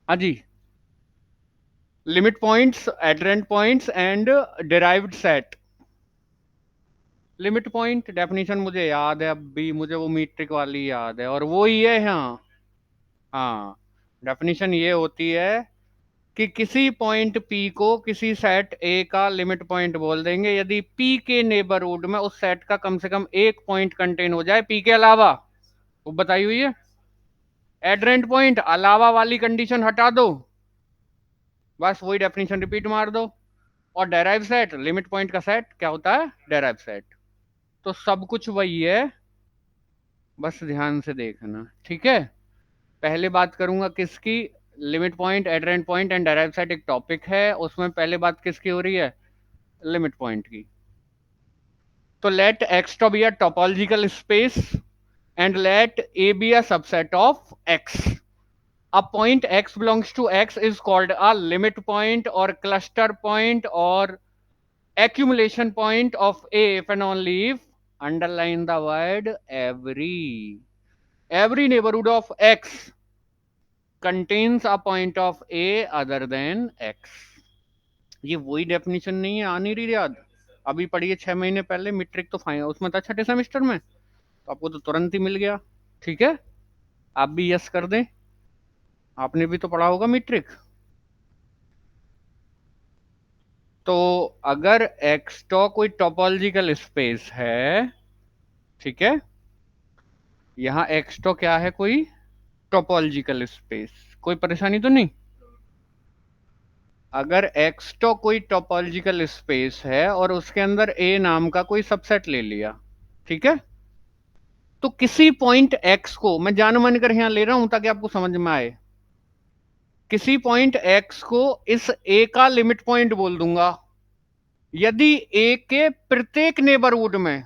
हाँ जी, limit points, adherent points and derived set. Limit point definition मुझे याद है, अब भी मुझे वो मीट्रिक वाली याद है, और वो ही है। हाँ हाँ, डेफिनेशन ये होती है कि किसी पॉइंट P को किसी सेट A का लिमिट पॉइंट बोल देंगे यदि P के नेबरहुड में उस सेट का कम से कम एक पॉइंट कंटेन हो जाए P के अलावा। वो बताई हुई है। एडरेंट पॉइंट अलावा वाली कंडीशन हटा दो, बस वही डेफिनेशन रिपीट मार दो। और डेराइव सेट, लिमिट पॉइंट का सेट क्या होता है? Derive set. तो सब कुछ वही है, बस ध्यान से देखना, ठीक है। पहले बात करूंगा किसकी? Limit point, adherent point and derive set एक टॉपिक है, उसमें पहले बात किसकी हो रही है? लिमिट पॉइंट की। तो late x to be a topological space and let A be a subset of x. A point x belongs to x is called a limit point or cluster point or accumulation point of A if and only if, underline the word every neighborhood of x contains a point of A other than x. ये वही definition नहीं है, आ नहीं रही याद? अभी पढ़िए 6 महीने पहले मीट्रिक तो फाइन उसमें था, छठे सेमेस्टर में, तो आपको तो तुरंत ही मिल गया। ठीक है, आप भी यस कर दें, आपने भी तो पढ़ा होगा मीट्रिक। तो अगर एक्सटॉ कोई टोपोलॉजिकल स्पेस है, ठीक है, यहाँ एक्सटॉ क्या है? कोई टोपोलॉजिकल स्पेस। कोई परेशानी तो नहीं? अगर एक्सटॉ कोई टोपोलॉजिकल स्पेस है और उसके अंदर ए नाम का कोई सबसेट ले लिया, ठीक है, तो किसी पॉइंट एक्स को मैं जान मान कर यहां ले रहा हूं ताकि आपको समझ में आए, किसी पॉइंट एक्स को इस ए का लिमिट पॉइंट बोल दूंगा यदि ए के प्रत्येक नेबरहुड में,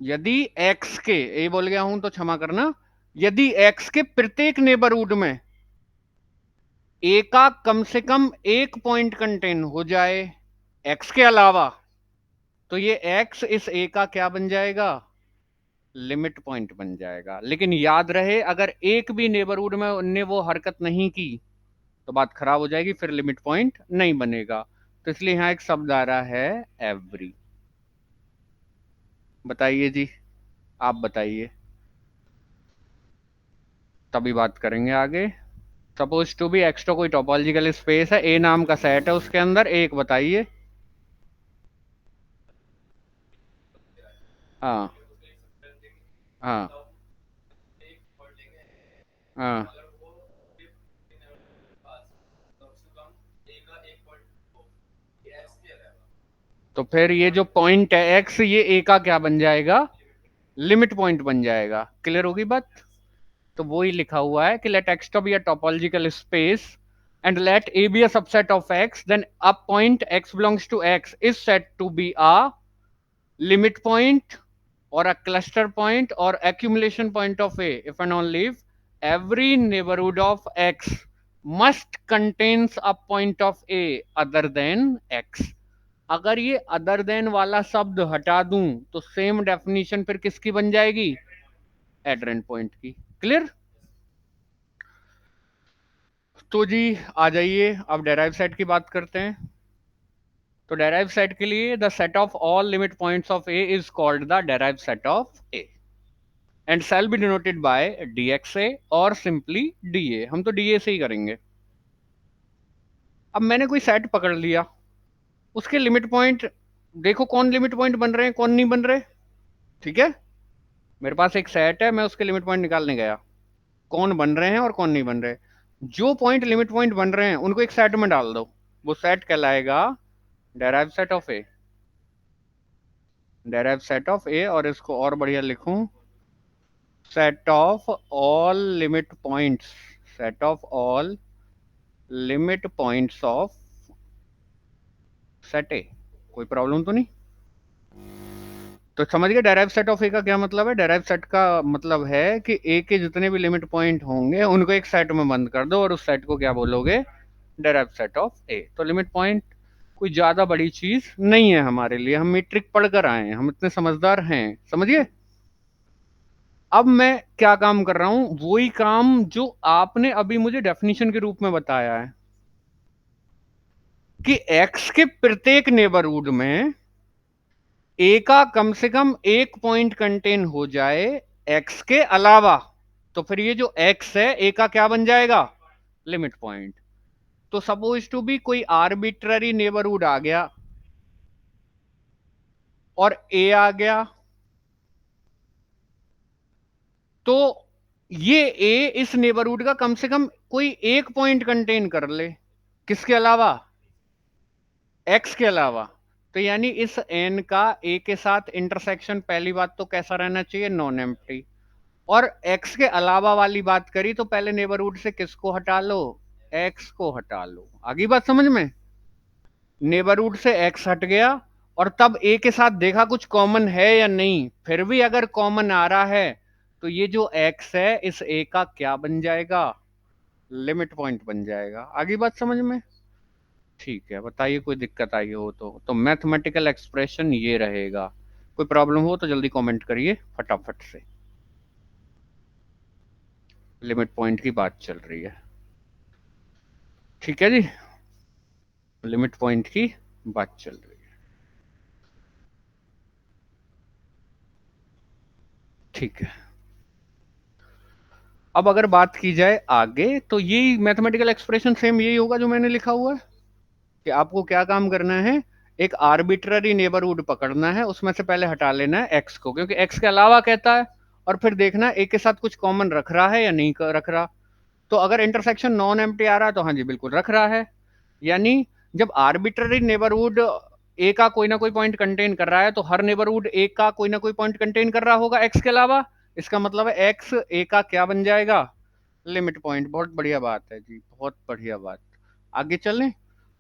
यदि एक्स के, ए बोल गया हूं तो क्षमा करना, यदि एक्स के प्रत्येक नेबरहुड में ए का कम से कम एक पॉइंट कंटेन हो जाए एक्स के अलावा, तो ये एक्स इस ए का क्या बन जाएगा? लिमिट पॉइंट बन जाएगा। लेकिन याद रहे, अगर एक भी नेबरहुड में उनने वो हरकत नहीं की तो बात खराब हो जाएगी, फिर लिमिट पॉइंट नहीं बनेगा। तो इसलिए यहां एक शब्द आ रहा है एवरी। बताइए जी, आप बताइए, तभी बात करेंगे आगे। सपोज टू बी एक्सट्रा कोई टोपोलॉजिकल स्पेस है, ए नाम का सेट है, उसके अंदर एक बताइए। हाँ हाँ हाँ, तो फिर ये जो पॉइंट है एक्स, ये ए का क्या बन जाएगा? लिमिट पॉइंट बन जाएगा। क्लियर होगी बात? तो वो ही लिखा हुआ है कि let X to be a topological space and let A be a subset of X, then a point X belongs to X is said to be a limit point or a cluster point or accumulation point of A if and only if every neighborhood of X must contains a point of A other than X. अगर ये other than वाला शब्द हटा दूं तो same definition फिर किसकी बन जाएगी? एडरेंट पॉइंट की। क्लियर? तो जी आ जाइए, अब डेराइव सेट की बात करते हैं। तो डेराइव सेट के लिए the set of all limit points of A is called the derive set of A and shall be denoted by dxa और सिंपली da। हम तो da से ही करेंगे। अब मैंने कोई सेट पकड़ लिया, उसके लिमिट पॉइंट देखो कौन लिमिट पॉइंट बन रहे हैं कौन नहीं बन रहे। ठीक है, मेरे पास एक सेट है, मैं उसके लिमिट पॉइंट निकालने गया, कौन बन रहे हैं और कौन नहीं बन रहे। जो पॉइंट लिमिट पॉइंट बन रहे हैं उनको एक सेट में डाल दो, वो सेट कहलाएगा derive set of A. Derive set of A, और इसको और बढ़िया लिखूं, set of all limit points, set of all limit points of set A. कोई प्रॉब्लम तो नहीं? तो समझ गए डेराइव सेट ऑफ ए का क्या मतलब है? डेराइव सेट का मतलब है कि ए के जितने भी लिमिट पॉइंट होंगे उनको एक सेट में बंद कर दो और उस सेट को क्या बोलोगे? Derive set of A. तो लिमिट पॉइंट कोई ज्यादा बड़ी चीज नहीं है हमारे लिए, हम मीट्रिक पढ़कर आए हैं, हम इतने समझदार हैं, समझिए। अब मैं क्या काम कर रहा हूं, वही काम जो आपने अभी मुझे डेफिनेशन के रूप में बताया है कि एक्स के प्रत्येक नेबरहुड में ए का कम से कम एक पॉइंट कंटेन हो जाए एक्स के अलावा, तो फिर ये जो एक्स है ए का क्या बन जाएगा, लिमिट पॉइंट। तो सपोज टू बी कोई आर्बिट्ररी नेबरहुड आ गया और ए आ गया, तो ये ए इस नेबरहुड का कम से कम कोई एक पॉइंट कंटेन कर ले, किसके अलावा, एक्स के अलावा। तो यानी इस एन का ए के साथ इंटरसेक्शन पहली बात तो कैसा रहना चाहिए, नॉन एम्प्टी। और एक्स के अलावा वाली बात करी तो पहले नेबरहुड से किसको हटा लो, एक्स को हटा लो। आगे बात समझ में, नेबरहुड से एक्स हट गया और तब ए के साथ देखा कुछ कॉमन है या नहीं, फिर भी अगर कॉमन आ रहा है तो ये जो एक्स है इस ए का क्या बन जाएगा, लिमिट पॉइंट बन जाएगा। आगे बात समझ में, ठीक है। बताइए कोई दिक्कत आई हो तो मैथमेटिकल एक्सप्रेशन ये रहेगा। कोई प्रॉब्लम हो तो जल्दी कमेंट करिए फटाफट से। लिमिट पॉइंट की बात चल रही है, ठीक है जी, लिमिट पॉइंट की बात चल रही है, ठीक है। अब अगर बात की जाए आगे तो यही मैथमेटिकल एक्सप्रेशन सेम यही होगा जो मैंने लिखा हुआ है कि आपको क्या काम करना है, एक आर्बिट्ररी नेबरहुड पकड़ना है, उसमें से पहले हटा लेना है एक्स को, क्योंकि एक्स के अलावा कहता है, और फिर देखना है एक के साथ कुछ कॉमन रख रहा है या नहीं रख रहा। तो अगर इंटरसेक्शन नॉन एम्प्टी आ रहा है तो हाँ जी बिल्कुल रख रहा है। यानी जब आर्बिट्ररी नेबरहुड ए का कोई ना कोई पॉइंट कंटेन कर रहा है तो हर नेबरहुड ए का कोई ना कोई पॉइंट कंटेन कर रहा होगा एक्स के अलावा। इसका मतलब है एक्स ए का क्या बन जाएगा, लिमिट पॉइंट। बहुत बढ़िया बात है जी, बहुत बढ़िया बात। आगे चलें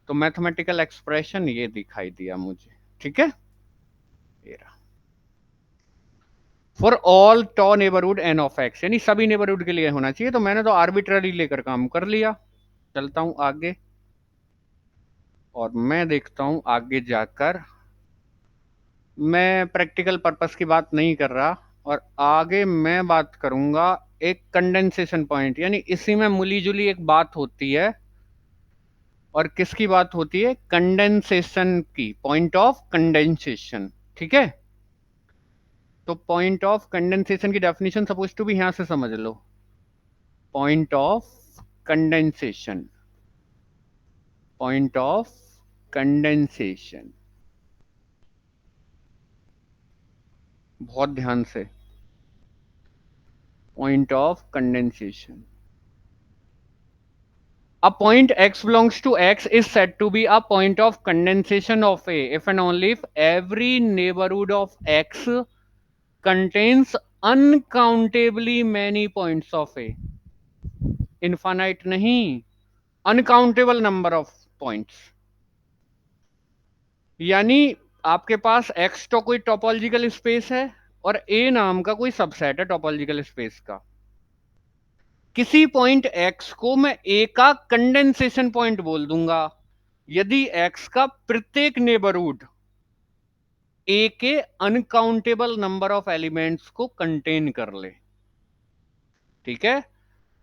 तो मैथमेटिकल एक्सप्रेशन ये दिखाई दिया मुझे, ठीक है। ये रहा, for all tau neighbourhood N of X, यानी सभी नेबरहुड के लिए होना चाहिए। तो मैंने तो आर्बिट्ररी लेकर काम कर लिया, चलता हूं आगे और मैं देखता हूं आगे जाकर, मैं प्रैक्टिकल पर्पस की बात नहीं कर रहा, और आगे मैं बात करूंगा एक कंडेंसेशन पॉइंट, यानी इसी में मिली जुली एक बात होती है। और किसकी बात होती है, कंडेंसेशन की, पॉइंट ऑफ कंडेंसेशन, ठीक है। तो पॉइंट ऑफ कंडेंसेशन की डेफिनेशन सपोज टू भी यहां से समझ लो, point of condensation, point of condensation, बहुत ध्यान से, point of condensation. A point x belongs to x is said to be a point of condensation of A if and only if every neighborhood of x contains uncountably many points of A. Infinite नहीं, uncountable number of points। यानी आपके पास x तो कोई topological space है और A नाम का कोई सबसेट है टोपोलॉजिकल स्पेस का। किसी पॉइंट x को मैं A का कंडेंसेशन पॉइंट बोल दूंगा यदि x का प्रत्येक नेबरहुड A के अनकाउंटेबल नंबर ऑफ एलिमेंट्स को कंटेन कर ले, ठीक है।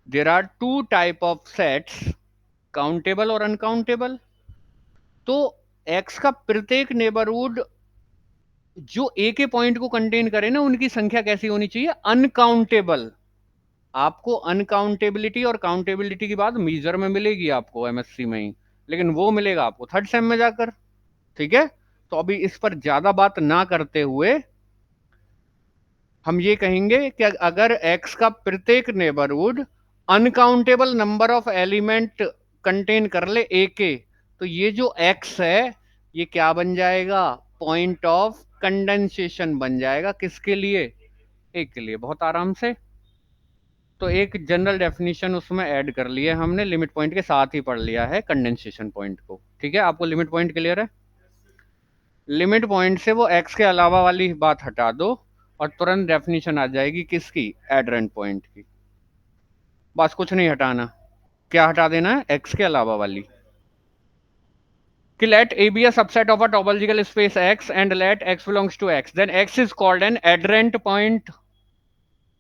There are two type of sets, countable और अनकाउंटेबल। तो x का प्रत्येक नेबरहुड जो A के पॉइंट को कंटेन करे ना, उनकी संख्या कैसी होनी चाहिए, अनकाउंटेबल। आपको अनकाउंटेबिलिटी और काउंटेबिलिटी की बात मीजर में मिलेगी आपको एमएससी में ही, लेकिन वो मिलेगा आपको थर्ड सेम में जाकर, ठीक है। तो अभी इस पर ज्यादा बात ना करते हुए हम ये कहेंगे कि अगर x का प्रत्येक neighbourhood uncountable number of element contain कर ले a के, तो ये जो x है ये क्या बन जाएगा, पॉइंट ऑफ कंडेंसेशन बन जाएगा। किसके लिए, a के लिए। बहुत आराम से। तो एक जनरल डेफिनेशन उसमें ऐड कर लिया हमने, लिमिट पॉइंट के साथ ही पढ़ लिया है कंडेंसेशन पॉइंट को, ठीक है। आपको लिमिट पॉइंट क्लियर है, लिमिट पॉइंट से वो x के अलावा वाली बात हटा दो और तुरंत डेफिनेशन आ जाएगी किसकी, एडरेंट पॉइंट की। बस कुछ नहीं हटाना, क्या हटा देना है, x के अलावा वाली। कि let A be a subset of a topological space X and let X belongs to X, then X is called an adherent point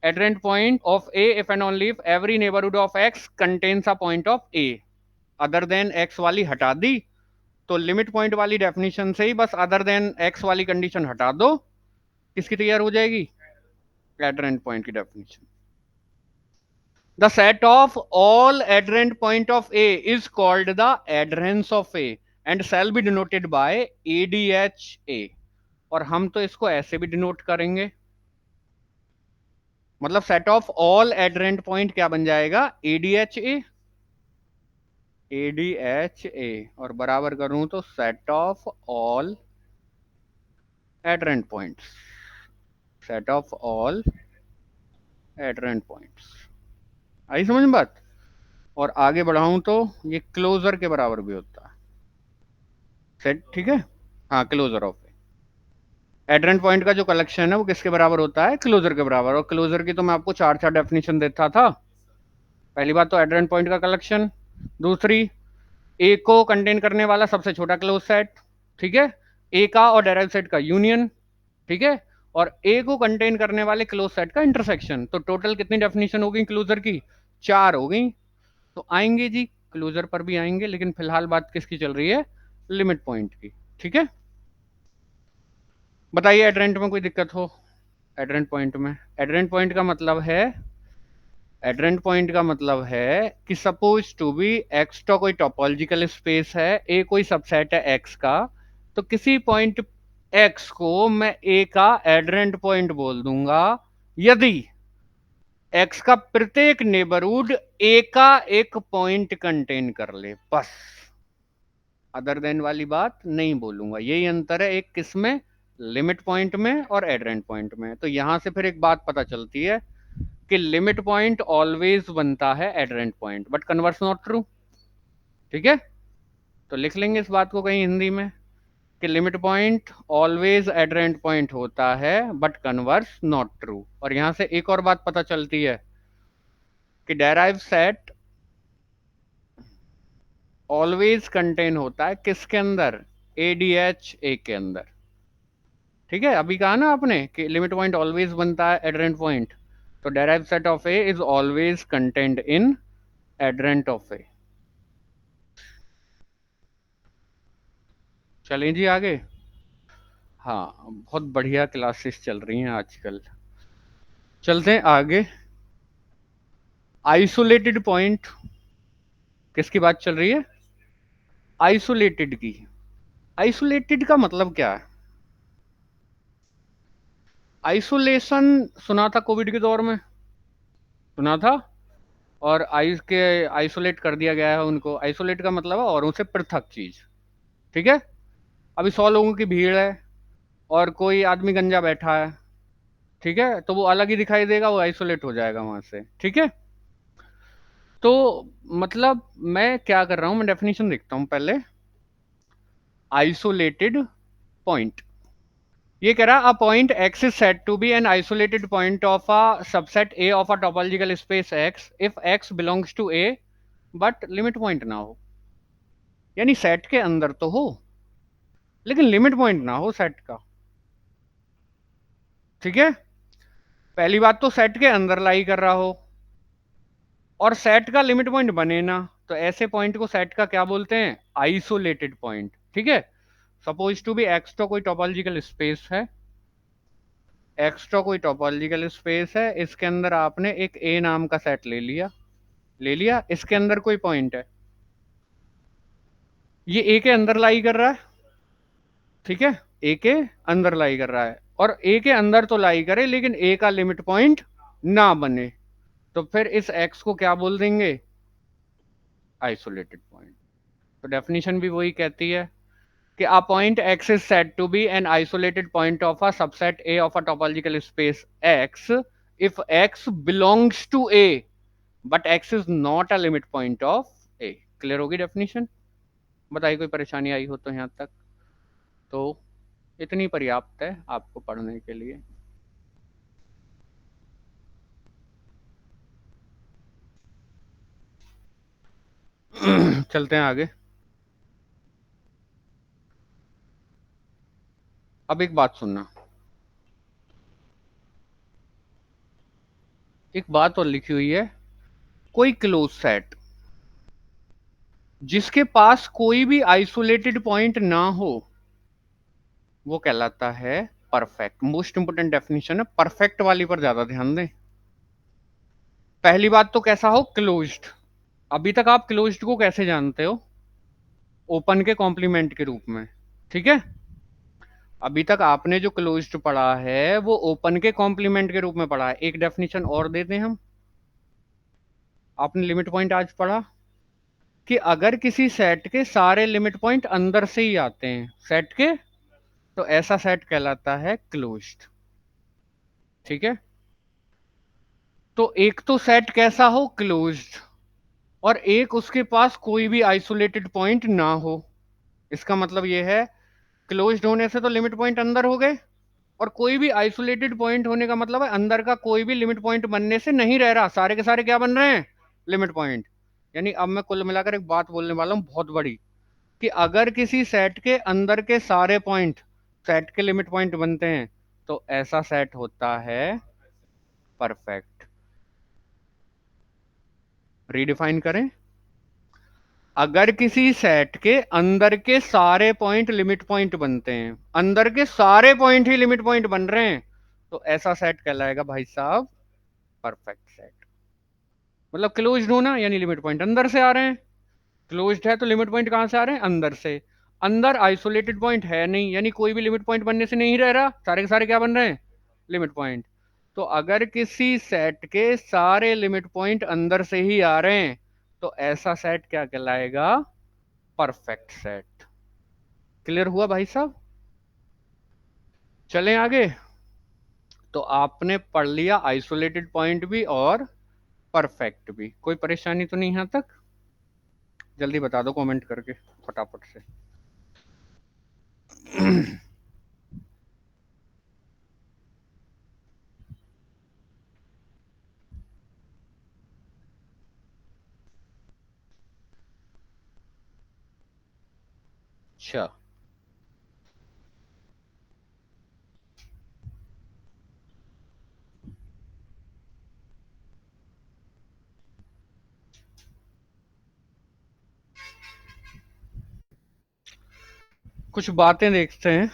adjoint point of A if and only if every neighborhood of X contains a point of A other than X वाली हटा दी, तो limit point वाली definition से ही बस other than X वाली condition हटा दो, किसकी तैयार हो जाएगी, adjoint point की definition. The set of all adjoint point of A is called the adherence of A and shall be denoted by ADHA. और हम तो इसको ऐसे भी डिनोट करेंगे, मतलब set of all adherent point क्या बन जाएगा, ADHA. ADHA और बराबर करूं तो set of all adherent points, set of all adherent points. आई समझ में बात. और आगे बढ़ाऊं तो ये क्लोजर के बराबर भी होता है सेट, ठीक है. हाँ, क्लोजर ऑफ एडरेंट पॉइंट का जो कलेक्शन है वो किसके बराबर होता है, क्लोजर के बराबर. और क्लोजर की तो मैं आपको चार चार डेफिनेशन देता था. पहली बात तो एडरेंट पॉइंट का कलेक्शन, दूसरी ए को कंटेन करने वाला सबसे छोटा क्लोज सेट, ठीक है, ए का और डेराइव सेट का यूनियन, ठीक है, और ए को कंटेन करने वाले क्लोज सेट का इंटरसेक्शन. तो टोटल कितनी डेफिनेशन हो गई क्लोजर की, चार हो गई. तो आएंगे जी, क्लोजर पर भी आएंगे, लेकिन फिलहाल बात किसकी चल रही है, लिमिट पॉइंट की. ठीक है, बताइए एडरेंट में कोई दिक्कत हो. एडरेंट पॉइंट में, एडरेंट पॉइंट का मतलब है, एडरेंट पॉइंट का मतलब है कि सपोज टू बी एक्स तो कोई टोपोलॉजिकल स्पेस है, ए कोई सबसेट है एक्स का, तो किसी पॉइंट एक्स को मैं ए का एडरेंट पॉइंट बोल दूंगा यदि एक्स का प्रत्येक नेबरहुड ए का एक पॉइंट कंटेन कर ले, बस. अदर देन वाली बात नहीं बोलूंगा. यही अंतर है एक किसमें, लिमिट पॉइंट में और एडरेंट पॉइंट में. तो यहां से फिर एक बात पता चलती है कि लिमिट पॉइंट ऑलवेज बनता है adherent point, but converse not true. ठीक है, तो लिख लेंगे इस बात को कहीं हिंदी में कि लिमिट पॉइंट ऑलवेज एडरेंट पॉइंट होता है बट कन्वर्स नॉट ट्रू. और यहां से एक और बात पता चलती है कि डेराइव सेट ऑलवेज कंटेन होता है किसके अंदर, ADHA के अंदर. ठीक है, अभी कहा ना आपने कि लिमिट पॉइंट ऑलवेज बनता है एडरेंट पॉइंट, तो derive set of A is always contained in adherent of A. चलें जी आगे. हाँ, बहुत बढ़िया क्लासेस चल रही हैं आजकल. चलते हैं आगे. आइसोलेटेड पॉइंट, किसकी बात चल रही है, आइसोलेटेड की. आइसोलेटेड का मतलब क्या है, आइसोलेशन सुना था कोविड के दौर में, सुना था. और आइस के आइसोलेट कर दिया गया है उनको. आइसोलेट का मतलब है औरों से पृथक चीज. ठीक है, अभी 100 लोगों की भीड़ है और कोई आदमी गंजा बैठा है, ठीक है, तो वो अलग ही दिखाई देगा, वो आइसोलेट हो जाएगा वहां से. ठीक है, तो मतलब मैं क्या कर रहा हूं, मैं डेफिनेशन देखता हूं पहले. आइसोलेटेड पॉइंट, ये कह रहा, a point X is said to be an isolated point of a subset A of a topological space X if X belongs to A but limit point ना हो. यानी सेट के अंदर तो हो लेकिन लिमिट पॉइंट ना हो सेट का. ठीक है, पहली बात तो सेट के अंदर लाई कर रहा हो और सेट का लिमिट पॉइंट बने ना, तो ऐसे पॉइंट को सेट का क्या बोलते हैं, आइसोलेटेड पॉइंट. ठीक है, सपोज टू बी एक्स तो कोई टोपोलॉजिकल स्पेस है, एक्स तो कोई टोपोलॉजिकल स्पेस है, इसके अंदर आपने एक ए नाम का सेट ले लिया, ले लिया, इसके अंदर कोई पॉइंट है, ये ए के अंदर लाई कर रहा है. ठीक है, ए के अंदर लाई कर रहा है और ए के अंदर तो लाई करे लेकिन ए का लिमिट पॉइंट ना बने, तो फिर इस एक्स को क्या बोल देंगे, आइसोलेटेड पॉइंट. तो डेफिनेशन भी वही कहती है कि a point x is said to be an isolated point of a subset A of a topological space X if X belongs to A but X is not a limit point of A. Clear होगी definition. बताइए कोई परेशानी आई हो तो यहाँ तक, तो इतनी पर्याप्त है आपको पढ़ने के लिए. चलते हैं आगे. अब एक बात सुनना, एक बात और लिखी हुई है, कोई क्लोज सेट जिसके पास कोई भी आइसोलेटेड पॉइंट ना हो वो कहलाता है परफेक्ट। मोस्ट इंपोर्टेंट डेफिनेशन है, परफेक्ट वाली पर ज्यादा ध्यान दें। पहली बात तो कैसा हो, क्लोज्ड। अभी तक आप क्लोज्ड को कैसे जानते हो, ओपन के कॉम्प्लीमेंट के रूप में, ठीक है। अभी तक आपने जो क्लोज्ड पढ़ा है वो ओपन के कॉम्प्लीमेंट के रूप में पढ़ा है। एक डेफिनेशन और देते हैं हम। आपने लिमिट पॉइंट आज पढ़ा कि अगर किसी सेट के सारे लिमिट पॉइंट अंदर से ही आते हैं सेट के, तो ऐसा सेट कहलाता है क्लोज्ड, ठीक है। तो एक तो सेट कैसा हो, क्लोज्ड, और एक उसके पास कोई भी आइसोलेटेड पॉइंट ना हो। इसका मतलब यह है, क्लोज्ड होने से तो लिमिट पॉइंट अंदर हो गए, और कोई भी आइसोलेटेड पॉइंट होने का मतलब है अंदर का कोई भी लिमिट पॉइंट बनने से नहीं रह रहा, सारे के सारे क्या बन रहे हैं, लिमिट पॉइंट। यानी अब मैं कुल मिलाकर एक बात बोलने वाला हूं बहुत बड़ी, कि अगर किसी सेट के अंदर के सारे पॉइंट सेट के लिमिट पॉइंट बनते हैं तो ऐसा सेट होता है परफेक्ट। रीडिफाइन करें, अगर किसी सेट के अंदर के सारे पॉइंट लिमिट पॉइंट बनते हैं, अंदर के सारे पॉइंट ही लिमिट पॉइंट बन रहे हैं, तो ऐसा सेट कहलाएगा भाई साहब परफेक्ट सेट। मतलब क्लोज्ड होना यानी लिमिट पॉइंट अंदर से आ रहे हैं, क्लोज्ड है तो लिमिट पॉइंट कहां से आ रहे हैं, अंदर से। अंदर आइसोलेटेड पॉइंट है नहीं, यानी कोई भी लिमिट पॉइंट बनने से नहीं रह रहा, सारे के सारे क्या बन रहे हैं, लिमिट पॉइंट। तो अगर किसी सेट के सारे लिमिट पॉइंट अंदर से ही आ रहे हैं तो ऐसा सेट क्या कहलाएगा, परफेक्ट सेट। क्लियर हुआ भाई साहब। चलें आगे। तो आपने पढ़ लिया आइसोलेटेड पॉइंट भी और परफेक्ट भी। कोई परेशानी तो नहीं यहां तक, जल्दी बता दो कमेंट करके फटाफट से। अच्छा, कुछ बातें देखते हैं,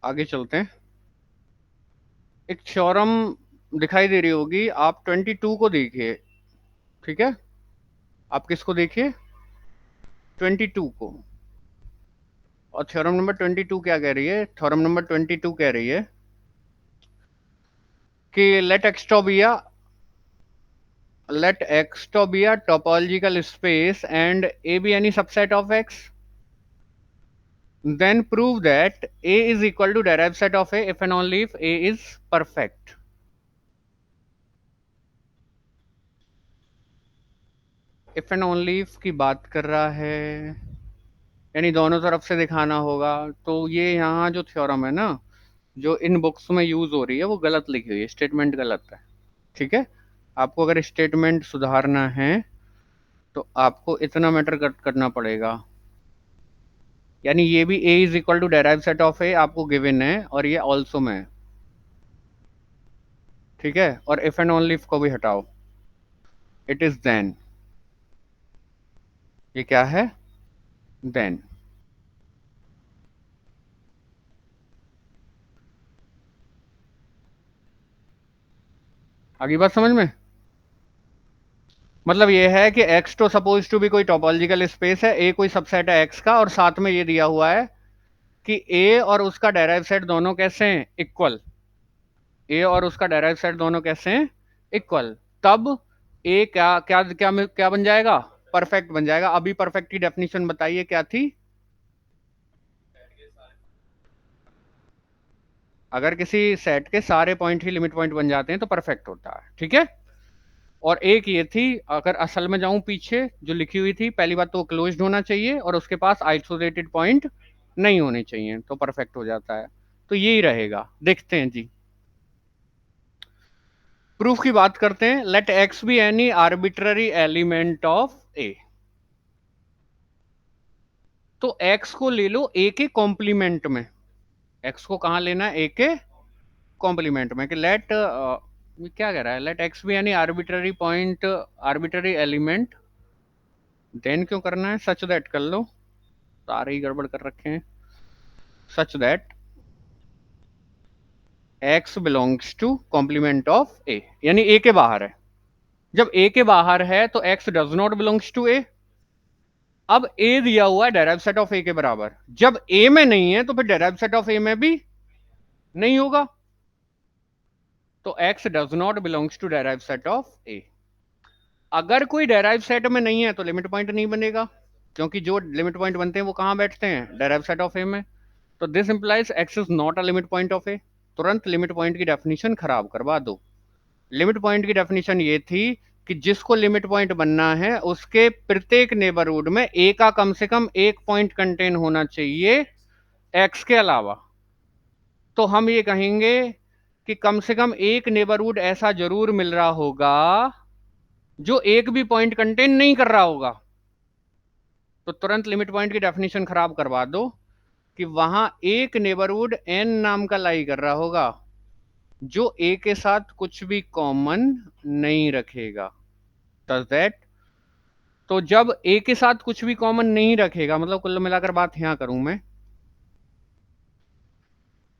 आगे चलते हैं। एक थ्योरम दिखाई दे रही होगी, आप 22 को देखिए, ठीक है। आप किसको देखिए, 22 को। और थ्योरम नंबर 22 क्या कह रही है, थ्योरम नंबर 22 कह रही है कि let x to be a topological space and A be any subset of x, then prove that A is equal to derived set of A if and only if A is perfect. If and only if की बात कर रहा है, यानी दोनों तरफ से दिखाना होगा। तो ये यहाँ जो थ्योरम है ना, जो इन बुक्स में यूज हो रही है वो गलत लिखी हुई है, स्टेटमेंट गलत है, ठीक है। आपको अगर स्टेटमेंट सुधारना है तो आपको इतना मैटर करना पड़ेगा। यानी ये भी a is equal to derive set of a आपको गिवन है, और ये ऑल्सो में है, ठीक है। और इफ एंड ओनली इफ को भी हटाओ, इट इज देन। ये क्या है, देन। आगे बात समझ में, मतलब ये है कि x तो सपोज टू भी कोई टोपोलॉजिकल स्पेस है, a कोई सबसेट है x का, और साथ में ये दिया हुआ है कि a और उसका डेराइव सेट दोनों कैसे हैं, इक्वल। a और उसका डेराइव सेट दोनों कैसे हैं, इक्वल। तब a क्या क्या क्या क्या बन जाएगा, परफेक्ट बन जाएगा। अभी परफेक्ट की डेफिनेशन बताइए क्या थी, अगर किसी सेट के सारे पॉइंट ही लिमिट पॉइंट बन जाते हैं तो परफेक्ट होता है, ठीक है। और एक ये थी, अगर असल में जाऊं पीछे जो लिखी हुई थी, पहली बात तो वो क्लोज्ड होना चाहिए और उसके पास आइसोलेटेड पॉइंट नहीं होने चाहिए, तो परफेक्ट हो जाता है। तो यही रहेगा, देखते हैं जी। प्रूफ की बात करते हैं, let X be any arbitrary element of A. तो एक्स को ले लो ए के कॉम्प्लीमेंट में, एक्स को कहाँ लेना है, ए के कॉम्प्लीमेंट में, कि लेट क्या कह रहा है, लेट एक्स भी यानी arbitrary point, arbitrary element, then क्यों करना है, सच दैट कर लो, सारे ही गड़बड़ कर रखे हैं, such that X belongs to complement of A, यानी ए के बाहर है। जब ए के बाहर है तो X does not belongs to A. अब ए दिया हुआ है डेराइव सेट ऑफ ए के बराबर, जब ए में नहीं है तो फिर डेराइव सेट ऑफ ए में भी नहीं होगा, तो X does not belongs to derive set of A. अगर कोई डेराइव सेट में नहीं है तो लिमिट पॉइंट नहीं बनेगा, क्योंकि जो लिमिट पॉइंट बनते हैं वो कहां बैठते हैं, डेराइव सेट ऑफ ए में। तो this implies X is not a limit point of A. तुरंत लिमिट पॉइंट की डेफिनेशन खराब करवा दो। लिमिट पॉइंट की डेफिनेशन ये थी कि जिसको लिमिट पॉइंट बनना है उसके प्रत्येक नेबरहुड में ए का कम से कम एक पॉइंट कंटेन होना चाहिए एक्स के अलावा। तो हम ये कहेंगे कि कम से कम एक नेबरहुड ऐसा जरूर मिल रहा होगा जो एक भी पॉइंट कंटेन नहीं कर रहा होगा। तो तुरंत लिमिट पॉइंट की डेफिनेशन खराब करवा दो कि वहां एक नेबरहुड एन नाम का लाई कर रहा होगा जो ए के साथ कुछ भी कॉमन नहीं रखेगा। Does that? तो जब ए के साथ कुछ भी कॉमन नहीं रखेगा, मतलब कुल मिलाकर बात यहां करूं मैं,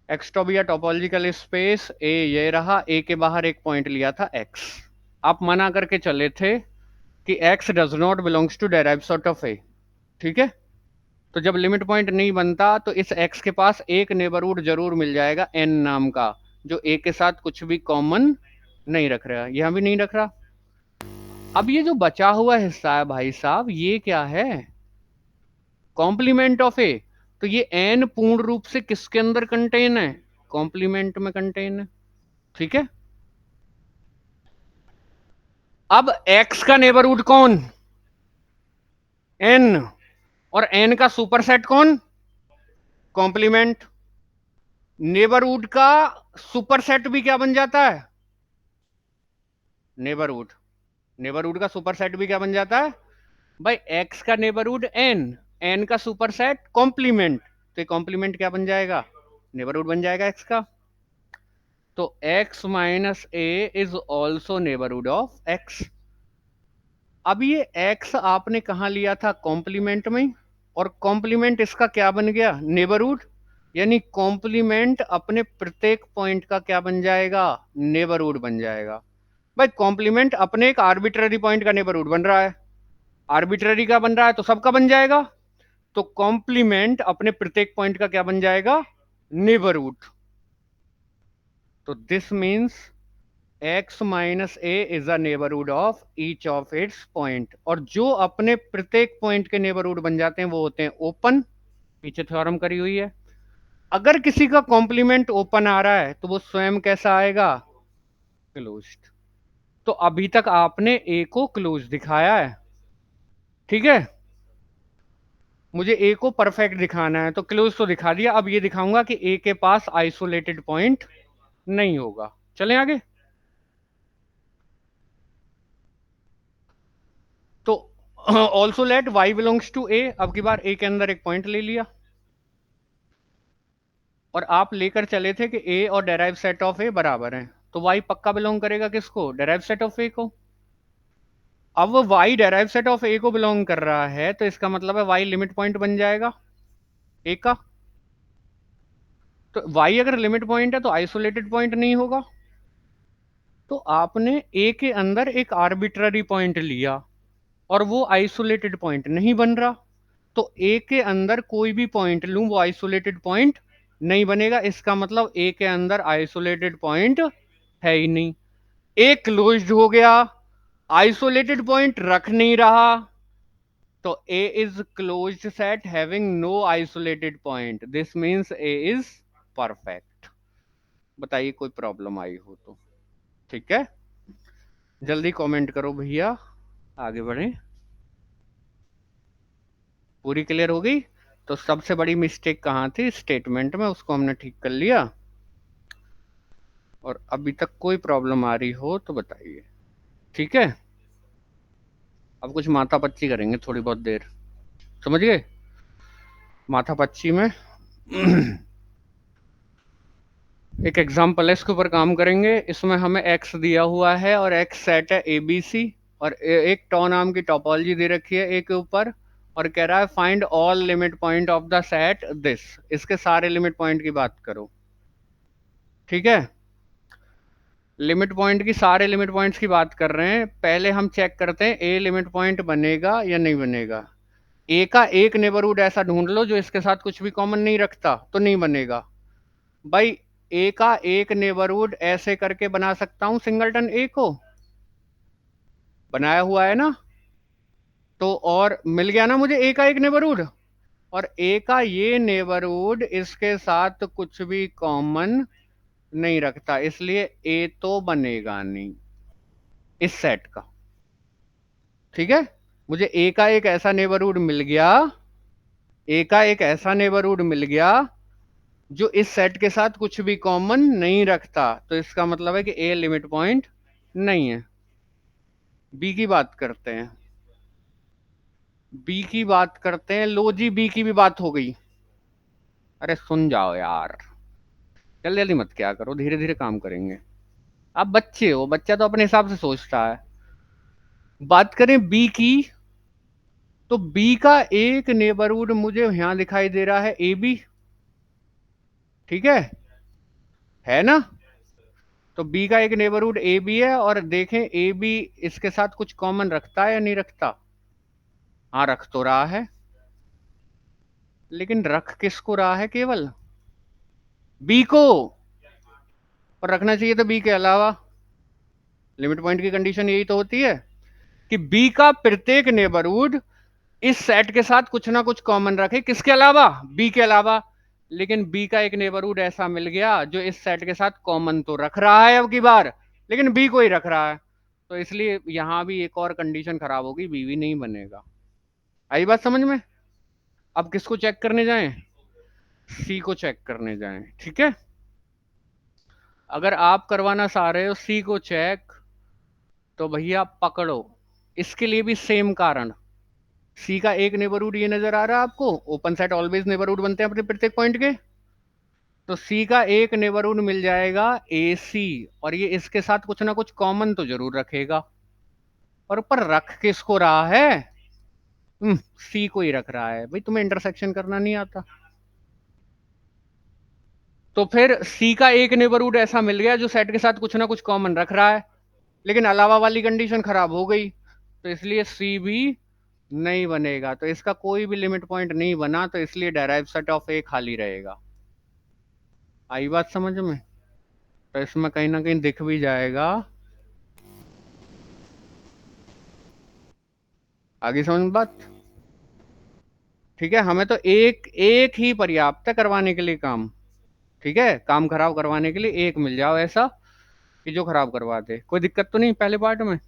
एक्सटोबिया टोपोलॉजिकल स्पेस ए ये रहा, ए के बाहर एक पॉइंट लिया था एक्स। आप मना करके चले थे कि X does not belongs to derive set of A, ठीक है। तो जब लिमिट पॉइंट नहीं बनता तो इस एक्स के पास एक नेबरहुड जरूर मिल जाएगा एन नाम का जो ए के साथ कुछ भी कॉमन नहीं रख रहा, यहां भी नहीं रख रहा। अब ये जो बचा हुआ हिस्सा है भाई साहब, ये क्या है, कॉम्प्लीमेंट ऑफ ए। तो ये एन पूर्ण रूप से किसके अंदर कंटेन है, कॉम्प्लीमेंट में कंटेन है, ठीक है। अब एक्स का नेबरहुड कौन, एन, और एन का सुपरसेट कौन, कॉम्प्लीमेंट। नेबरहुड का सुपरसेट भी क्या बन जाता है, नेबरहुड। नेबरहुड का सुपरसेट भी क्या बन जाता है भाई, एक्स का नेबरहुड एन, एन का सुपरसेट कॉम्प्लीमेंट, तो कॉम्प्लीमेंट क्या बन जाएगा, नेबरहुड बन जाएगा एक्स का। तो x minus A is also neighbourhood of x। अब ये x आपने कहा लिया था, कॉम्प्लीमेंट में, और कॉम्प्लीमेंट इसका क्या बन गया, नेबरहुड। यानी कॉम्प्लीमेंट अपने प्रत्येक पॉइंट का क्या बन जाएगा, नेबरहुड बन जाएगा। भाई कॉम्प्लीमेंट अपने एक आर्बिट्ररी पॉइंट का नेबरहुड बन रहा है, आर्बिट्ररी का बन रहा है तो सबका बन जाएगा। तो कॉम्प्लीमेंट अपने प्रत्येक पॉइंट का क्या बन जाएगा, नेबरहुड। तो this means x minus A is a neighbourhood of each of its point. और जो अपने प्रत्येक पॉइंट के नेबरहुड बन जाते हैं वो होते हैं ओपन, पीछे थ्योरम करी हुई है। अगर किसी का कॉम्प्लीमेंट ओपन आ रहा है तो वो स्वयं कैसा आएगा, क्लोज्ड। तो अभी तक आपने ए को क्लोज दिखाया है, ठीक है। मुझे ए को परफेक्ट दिखाना है तो क्लोज तो दिखा दिया, अब ये दिखाऊंगा कि ए के पास आइसोलेटेड पॉइंट नहीं होगा। चलें आगे। तो also let y belongs to A, अब की बार ए के अंदर एक पॉइंट ले लिया, और आप लेकर चले थे कि ए और डेराइव सेट ऑफ ए बराबर हैं, तो y पक्का बिलोंग करेगा किसको, डेराइव सेट ऑफ ए को। अब y derive set of A को बिलोंग कर रहा है तो इसका मतलब है y लिमिट पॉइंट बन जाएगा ए का। तो y अगर लिमिट पॉइंट है तो आइसोलेटेड पॉइंट नहीं होगा। तो आपने ए के अंदर एक आर्बिट्ररी पॉइंट लिया और वो आइसोलेटेड पॉइंट नहीं बन रहा, तो ए के अंदर कोई भी पॉइंट लूं वो आइसोलेटेड पॉइंट नहीं बनेगा। इसका मतलब ए के अंदर आइसोलेटेड पॉइंट है ही नहीं, ए क्लोज्ड हो गया, आइसोलेटेड पॉइंट रख नहीं रहा। तो A is closed set having no isolated point, this means A is perfect. बताइए कोई प्रॉब्लम आई हो तो, ठीक है। जल्दी कमेंट करो भैया, आगे बढ़े। पूरी क्लियर हो गई। तो सबसे बड़ी मिस्टेक कहाँ थी स्टेटमेंट में, उसको हमने ठीक कर लिया। और अभी तक कोई प्रॉब्लम आ रही हो तो बताइए, ठीक है। अब कुछ माथा पच्ची करेंगे थोड़ी बहुत देर, समझ गए। माथा पच्ची में एक एग्जाम्पल है, इसके ऊपर काम करेंगे। इसमें हमें एक्स दिया हुआ है और एक्स सेट है ए बी सी, और एक टॉ नाम की टोपोलॉजी दे रखी है ए के ऊपर, और कह रहा है find all limit point of the set this. इसके सारे लिमिट पॉइंट की बात करो, ठीक है। लिमिट पॉइंट की, सारे लिमिट पॉइंट्स की बात कर रहे हैं। पहले हम चेक करते हैं ए लिमिट पॉइंट बनेगा या नहीं बनेगा। ए का एक नेबरहुड ऐसा ढूंढ लो जो इसके साथ कुछ भी कॉमन नहीं रखता, तो नहीं बनेगा भाई। ए का एक नेबरहुड ऐसे करके बना सकता हूं, सिंगलटन ए को बनाया हुआ है ना, तो और मिल गया ना मुझे ए का एक नेबरहुड। और ए का ये नेबरहुड इसके साथ कुछ भी कॉमन नहीं रखता, इसलिए ए तो बनेगा नहीं इस सेट का, ठीक है। मुझे ए का एक ऐसा नेबरहुड मिल गया, ए का एक ऐसा नेबरहुड मिल गया जो इस सेट के साथ कुछ भी कॉमन नहीं रखता, तो इसका मतलब है कि ए लिमिट पॉइंट नहीं है। बी की बात करते हैं, बी की बात करते हैं। लो जी, बी की भी बात हो गई। अरे सुन जाओ यार, जल्दी जल्दी मत क्या करो, धीरे धीरे काम करेंगे। आप बच्चे हो, बच्चा तो अपने हिसाब से सोचता है। बात करें बी की, तो बी का एक नेबरहुड मुझे यहां दिखाई दे रहा है ए बी, ठीक है ना। तो बी का एक नेबरहुड ए बी है, और देखें ए बी इसके साथ कुछ कॉमन रखता है या नहीं रखता। हाँ, रख तो रहा है, लेकिन रख किसको रहा है, केवल बी को। और रखना चाहिए तो बी के अलावा। लिमिट पॉइंट की कंडीशन यही तो होती है कि बी का प्रत्येक नेबरहुड इस सेट के साथ कुछ ना कुछ कॉमन रखे, किसके अलावा, बी के अलावा। लेकिन बी का एक नेबरहुड ऐसा मिल गया जो इस सेट के साथ कॉमन तो रख रहा है अब की बार, लेकिन बी को ही रख रहा है, तो इसलिए यहां भी एक और कंडीशन खराब होगी, बी भी नहीं बनेगा। आई बात समझ में। अब किसको चेक करने जाएं, सी को चेक करने जाएं, ठीक है। अगर आप करवाना चाह रहे हो सी को चेक, तो भैया पकड़ो, इसके लिए भी सेम कारण। सी का एक नेबरहुड ये नजर आ रहा है आपको, ओपन सेट ऑलवेज नेबरहुड बनते हैं अपने प्रत्येक पॉइंट के। तो सी का एक नेबरहुड मिल जाएगा ए सी, और ये इसके साथ कुछ ना कुछ कॉमन तो जरूर रखेगा। और ऊपर रख किसको रहा है, सी को ही रख रहा है। भाई तुम्हें इंटरसेक्शन करना नहीं आता। तो फिर सी का एक नेबरहुड ऐसा मिल गया जो सेट के साथ कुछ ना कुछ कॉमन रख रहा है, लेकिन अलावा वाली कंडीशन खराब हो गई, तो इसलिए सी भी नहीं बनेगा। तो इसका कोई भी लिमिट पॉइंट नहीं बना, तो इसलिए डेराइव सेट ऑफ ए खाली रहेगा। आई बात समझ में। तो इसमें कहीं ना कहीं दिख भी जाएगा। आगे समझ में बात, ठीक है। हमें तो एक एक ही पर्याप्त है करवाने के लिए काम, ठीक है। काम खराब करवाने के लिए एक मिल जाओ ऐसा कि जो खराब करवा दे, कोई दिक्कत तो नहीं पहले पार्ट में।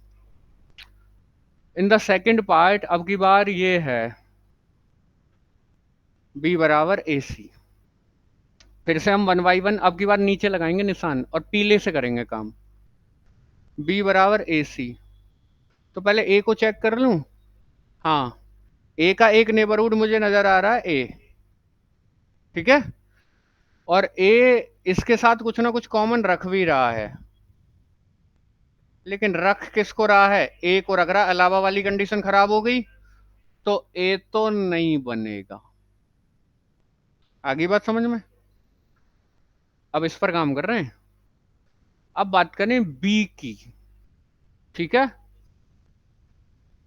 इन द सेकेंड पार्ट अब की बार ये है बी बराबर ए सी। फिर से हम वन बाई वन अब की बार नीचे लगाएंगे निशान, और पीले से करेंगे काम। बी बराबर ए सी, तो पहले ए को चेक कर लूं। हाँ, ए का एक नेबरहुड मुझे नजर आ रहा है ए, ठीक है। और ए इसके साथ कुछ ना कुछ कॉमन रख भी रहा है, लेकिन रख किसको रहा है, ए को रख रहा है। अलावा वाली कंडीशन खराब हो गई, तो ए तो नहीं बनेगा। आगे बात समझ में। अब इस पर काम कर रहे हैं। अब बात करें बी की, ठीक है।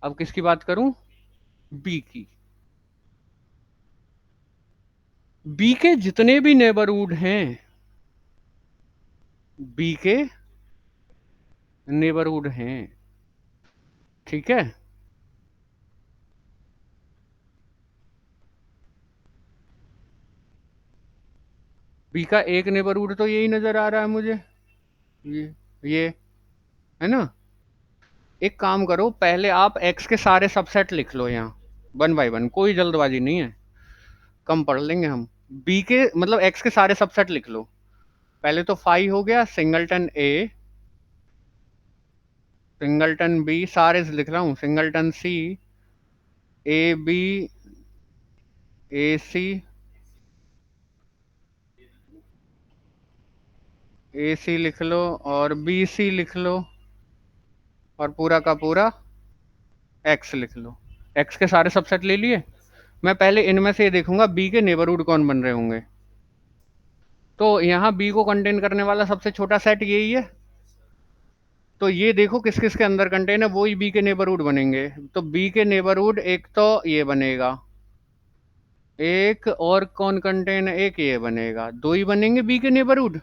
अब किसकी बात करूं, बी की। बी के जितने भी नेबरहुड हैं, बी के नेबरहुड हैं, ठीक है। बी का एक नेबरहुड तो यही नजर आ रहा है मुझे, ये है ना। एक काम करो, पहले आप एक्स के सारे सबसेट लिख लो यहाँ, वन बाय वन, कोई जल्दबाजी नहीं है, कम पढ़ लेंगे हम। बी के मतलब एक्स के सारे सबसेट लिख लो। पहले तो फाइव हो गया, सिंगलटन ए, सिंगलटन बी, सारे लिख रहा हूँ, सिंगलटन सी, ए बी, ए सी, ए सी लिख लो और बी सी लिख लो और पूरा का पूरा एक्स लिख लो। एक्स के सारे सबसेट ले लिए। मैं पहले इनमें से ये देखूंगा बी के नेबरहुड कौन बन रहे होंगे। तो यहाँ बी को कंटेन करने वाला सबसे छोटा सेट यही है। तो ये देखो किस किस के अंदर कंटेन है, वो ही बी के नेबरहुड बनेंगे। तो बी के नेबरहुड एक तो ये बनेगा, एक और कौन कंटेन है, एक ये बनेगा, दो ही बनेंगे बी के नेबरहुड।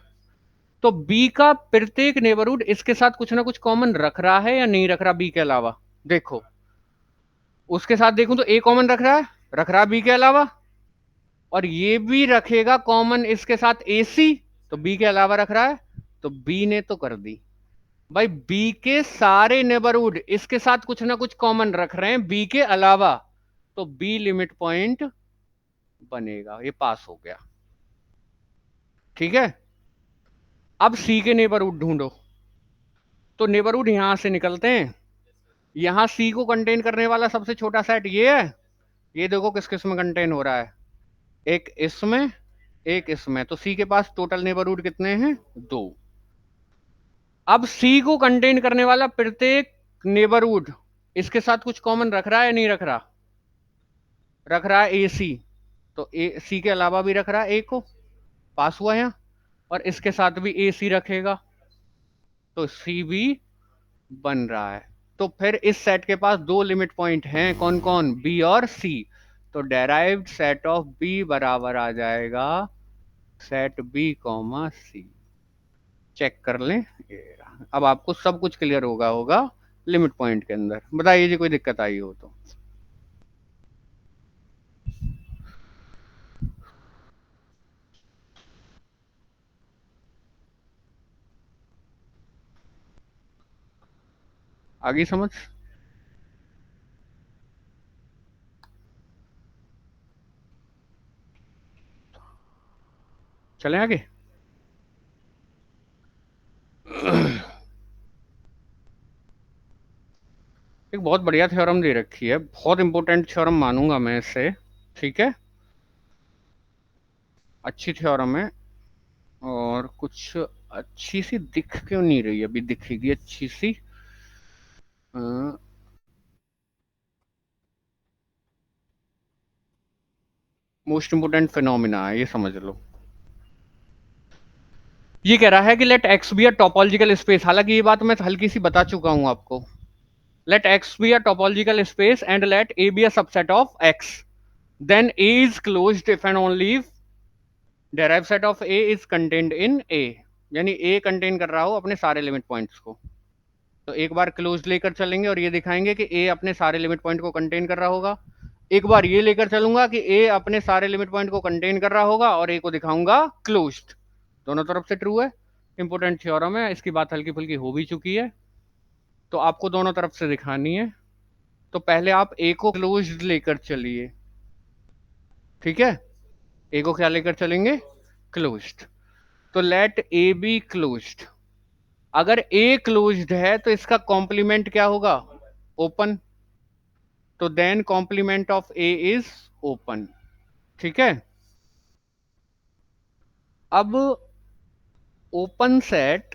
तो बी का प्रत्येक नेबरहुड इसके साथ कुछ ना कुछ कॉमन रख रहा है या नहीं रख रहा बी के अलावा। देखो उसके साथ देखूं तो ए कॉमन रख रहा है बी के अलावा, और ये भी रखेगा कॉमन इसके साथ ए सी, तो बी के अलावा रख रहा है। तो बी ने तो कर दी भाई, बी के सारे नेबरहुड इसके साथ कुछ ना कुछ कॉमन रख रहे हैं बी के अलावा, तो बी लिमिट पॉइंट बनेगा, ये पास हो गया। ठीक है। अब सी के नेबरहुड ढूंढो। तो नेबरहुड यहां से निकलते हैं। यहां सी को कंटेन करने वाला सबसे छोटा सेट ये है। ये देखो किस किस में कंटेन हो रहा है, एक इसमें एक इसमें। तो सी के पास टोटल नेबरहुड कितने हैं, दो। अब सी को कंटेन करने वाला प्रत्येक नेबरहुड इसके साथ कुछ कॉमन रख रहा है या नहीं रख रहा, रख रहा है ए सी। तो ए सी के अलावा भी रख रहा है ए को, पास हुआ यहाँ। और इसके साथ भी ए सी रखेगा, तो सी भी बन रहा है। तो फिर इस सेट के पास दो लिमिट पॉइंट हैं, कौन कौन, बी और सी। तो डेराइव्ड सेट ऑफ बी बराबर आ जाएगा सेट बी कॉमा सी। चेक कर लें ये रहा। अब आपको सब कुछ क्लियर होगा लिमिट पॉइंट के अंदर। बताइए जी कोई दिक्कत आई हो तो। आगे समझ। चलें आगे। एक बहुत बढ़िया थ्योरम दे रखी है, बहुत इंपॉर्टेंट थ्योरम मानूंगा मैं इसे। ठीक है, अच्छी थ्योरम है। और कुछ अच्छी सी दिख क्यों नहीं रही, अभी दिखेगी अच्छी सी। मोस्ट इंपोर्टेंट फिनोमिना है, ये समझ लो। ये कह रहा है कि let X be a topological space, हालांकि ये बात मैं हल्की सी बता चुका हूं आपको। Let X be a topological space and let A be a subset of X, then A is closed if and only if derive set of A is contained in A. यानी ए कंटेन कर रहा हो अपने सारे limit points को। तो एक बार close लेकर चलेंगे और ये दिखाएंगे कि ए अपने सारे लिमिट पॉइंट को कंटेन कर रहा होगा। एक बार ये लेकर चलूंगा कि ए अपने सारे लिमिट पॉइंट को कंटेन कर रहा होगा, और ए को दिखाऊंगा क्लोज्ड। दोनों तरफ से ट्रू है, इंपोर्टेंट थ्योरम है, इसकी बात हल्की फुल्की हो भी चुकी है। तो आपको दोनों तरफ से दिखानी है। तो पहले आप ए को क्लोज्ड लेकर चलिए। ठीक है, ए को क्या लेकर चलेंगे, क्लोज्ड। तो लेट ए बी क्लोज्ड। अगर ए क्लोज्ड है तो इसका कॉम्प्लीमेंट क्या होगा, ओपन। तो then complement of A is open. ठीक है। अब ओपन सेट,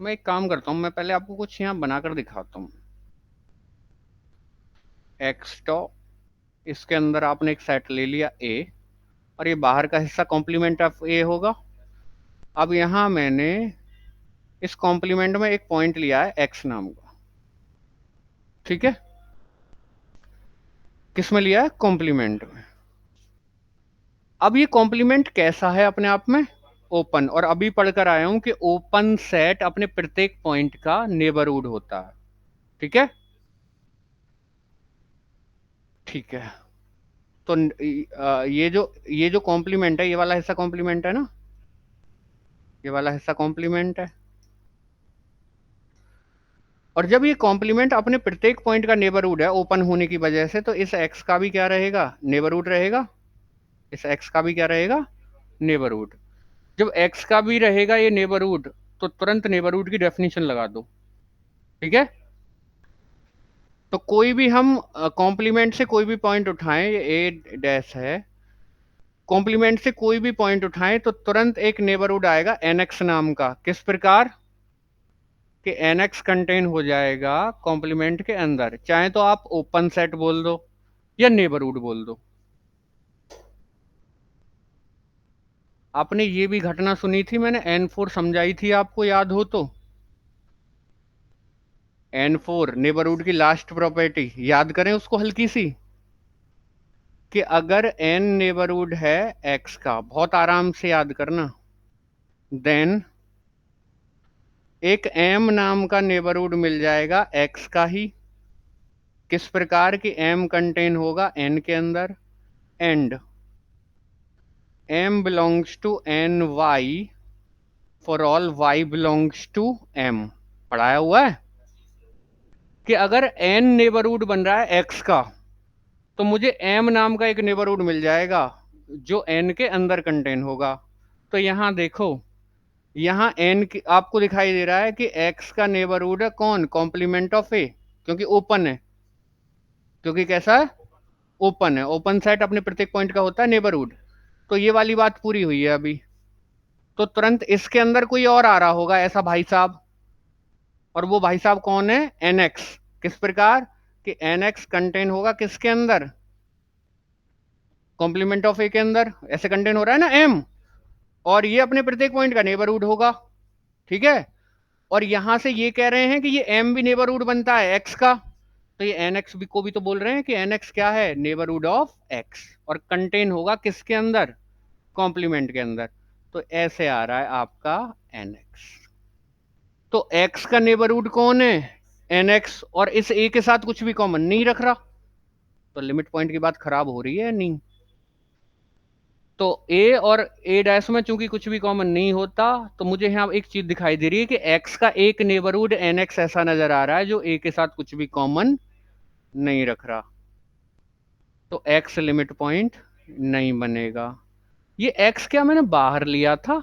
मैं एक काम करता हूं, मैं पहले आपको कुछ यहां बनाकर दिखाता हूं। एक्स टॉप, इसके अंदर आपने एक सेट ले लिया ए, और ये बाहर का हिस्सा कॉम्प्लीमेंट ऑफ ए होगा। अब यहां मैंने इस कॉम्प्लीमेंट में एक पॉइंट लिया है एक्स नाम का। ठीक है, किस में लिया है, कॉम्प्लीमेंट में। अब ये कॉम्प्लीमेंट कैसा है अपने आप में, ओपन। और अभी पढ़कर आया हूं कि ओपन सेट अपने प्रत्येक पॉइंट का नेबरहुड होता है। ठीक है, ठीक है। तो ये जो कॉम्प्लीमेंट है, ये वाला हिस्सा कॉम्प्लीमेंट है ना, ये वाला हिस्सा कॉम्प्लीमेंट है। और जब ये कॉम्प्लीमेंट अपने प्रत्येक पॉइंट का नेबरहुड है ओपन होने की वजह से, तो इस एक्स का भी क्या रहेगा, नेबरहुड रहेगा। इस एक्स का भी क्या रहेगा, नेबरहुड। जब एक्स का भी रहेगा ये नेबरहुड, तो तुरंत नेबरहुड की डेफिनेशन लगा दो। ठीक है। तो कोई भी हम कॉम्प्लीमेंट से कोई भी पॉइंट उठाएं, ये ए डैश है, कॉम्प्लीमेंट से कोई भी पॉइंट उठाएं तो तुरंत एक नेबरहुड आएगा nx नाम का। किस प्रकार कि nx कंटेन हो जाएगा कॉम्प्लीमेंट के अंदर, चाहे तो आप ओपन सेट बोल दो या नेबरहुड बोल दो। आपने ये भी घटना सुनी थी, मैंने n4 समझाई थी आपको, याद हो तो। n4 नेबरहुड की लास्ट प्रॉपर्टी याद करें उसको हल्की सी, कि अगर n नेबरहुड है x का, बहुत आराम से याद करना, देन एक m नाम का नेबरहुड मिल जाएगा x का ही। किस प्रकार की m कंटेन होगा n के अंदर, and m belongs to n y for all y belongs to m। पढ़ाया हुआ है कि अगर n नेबरहुड बन रहा है x का, तो मुझे m नाम का एक नेबरहुड मिल जाएगा जो n के अंदर कंटेन होगा। तो यहां देखो, यहाँ n की आपको दिखाई दे रहा है कि x का नेबरहुड है कौन, कॉम्प्लीमेंट ऑफ a, क्योंकि ओपन है। क्योंकि कैसा है, ओपन है। ओपन सेट अपने प्रत्येक पॉइंट का होता है नेबरहुड। तो ये वाली बात पूरी हुई है अभी। तो तुरंत इसके अंदर कोई और आ रहा होगा ऐसा भाई साहब, और वो भाई साहब कौन है, nx। किस प्रकार कि nx कंटेन होगा किसके अंदर, कॉम्प्लीमेंट ऑफ ए के अंदर। ऐसे कंटेन हो रहा है ना m, और ये अपने प्रत्येक पॉइंट का नेबरहुड होगा। ठीक है, और यहां से ये कह रहे हैं कि ये m भी नेबरहुड बनता है x का, तो ये nx भी को भी तो बोल रहे हैं कि nx क्या है, नेबरहुड ऑफ x, और कंटेन होगा किसके अंदर, कॉम्प्लीमेंट के अंदर। तो ऐसे आ रहा है आपका nx। तो x का नेबरहुड कौन है, nx, और इस a के साथ कुछ भी कॉमन नहीं रख रहा, तो लिमिट पॉइंट की बात खराब हो रही है नहीं। तो a और a डैश में चूंकि कुछ भी कॉमन नहीं होता, तो मुझे यहाँ एक चीज दिखाई दे रही है कि x का एक नेबरहुड nx ऐसा नजर आ रहा है जो a के साथ कुछ भी कॉमन नहीं रख रहा, तो x लिमिट पॉइंट नहीं बनेगा। ये x क्या मैंने बाहर लिया था,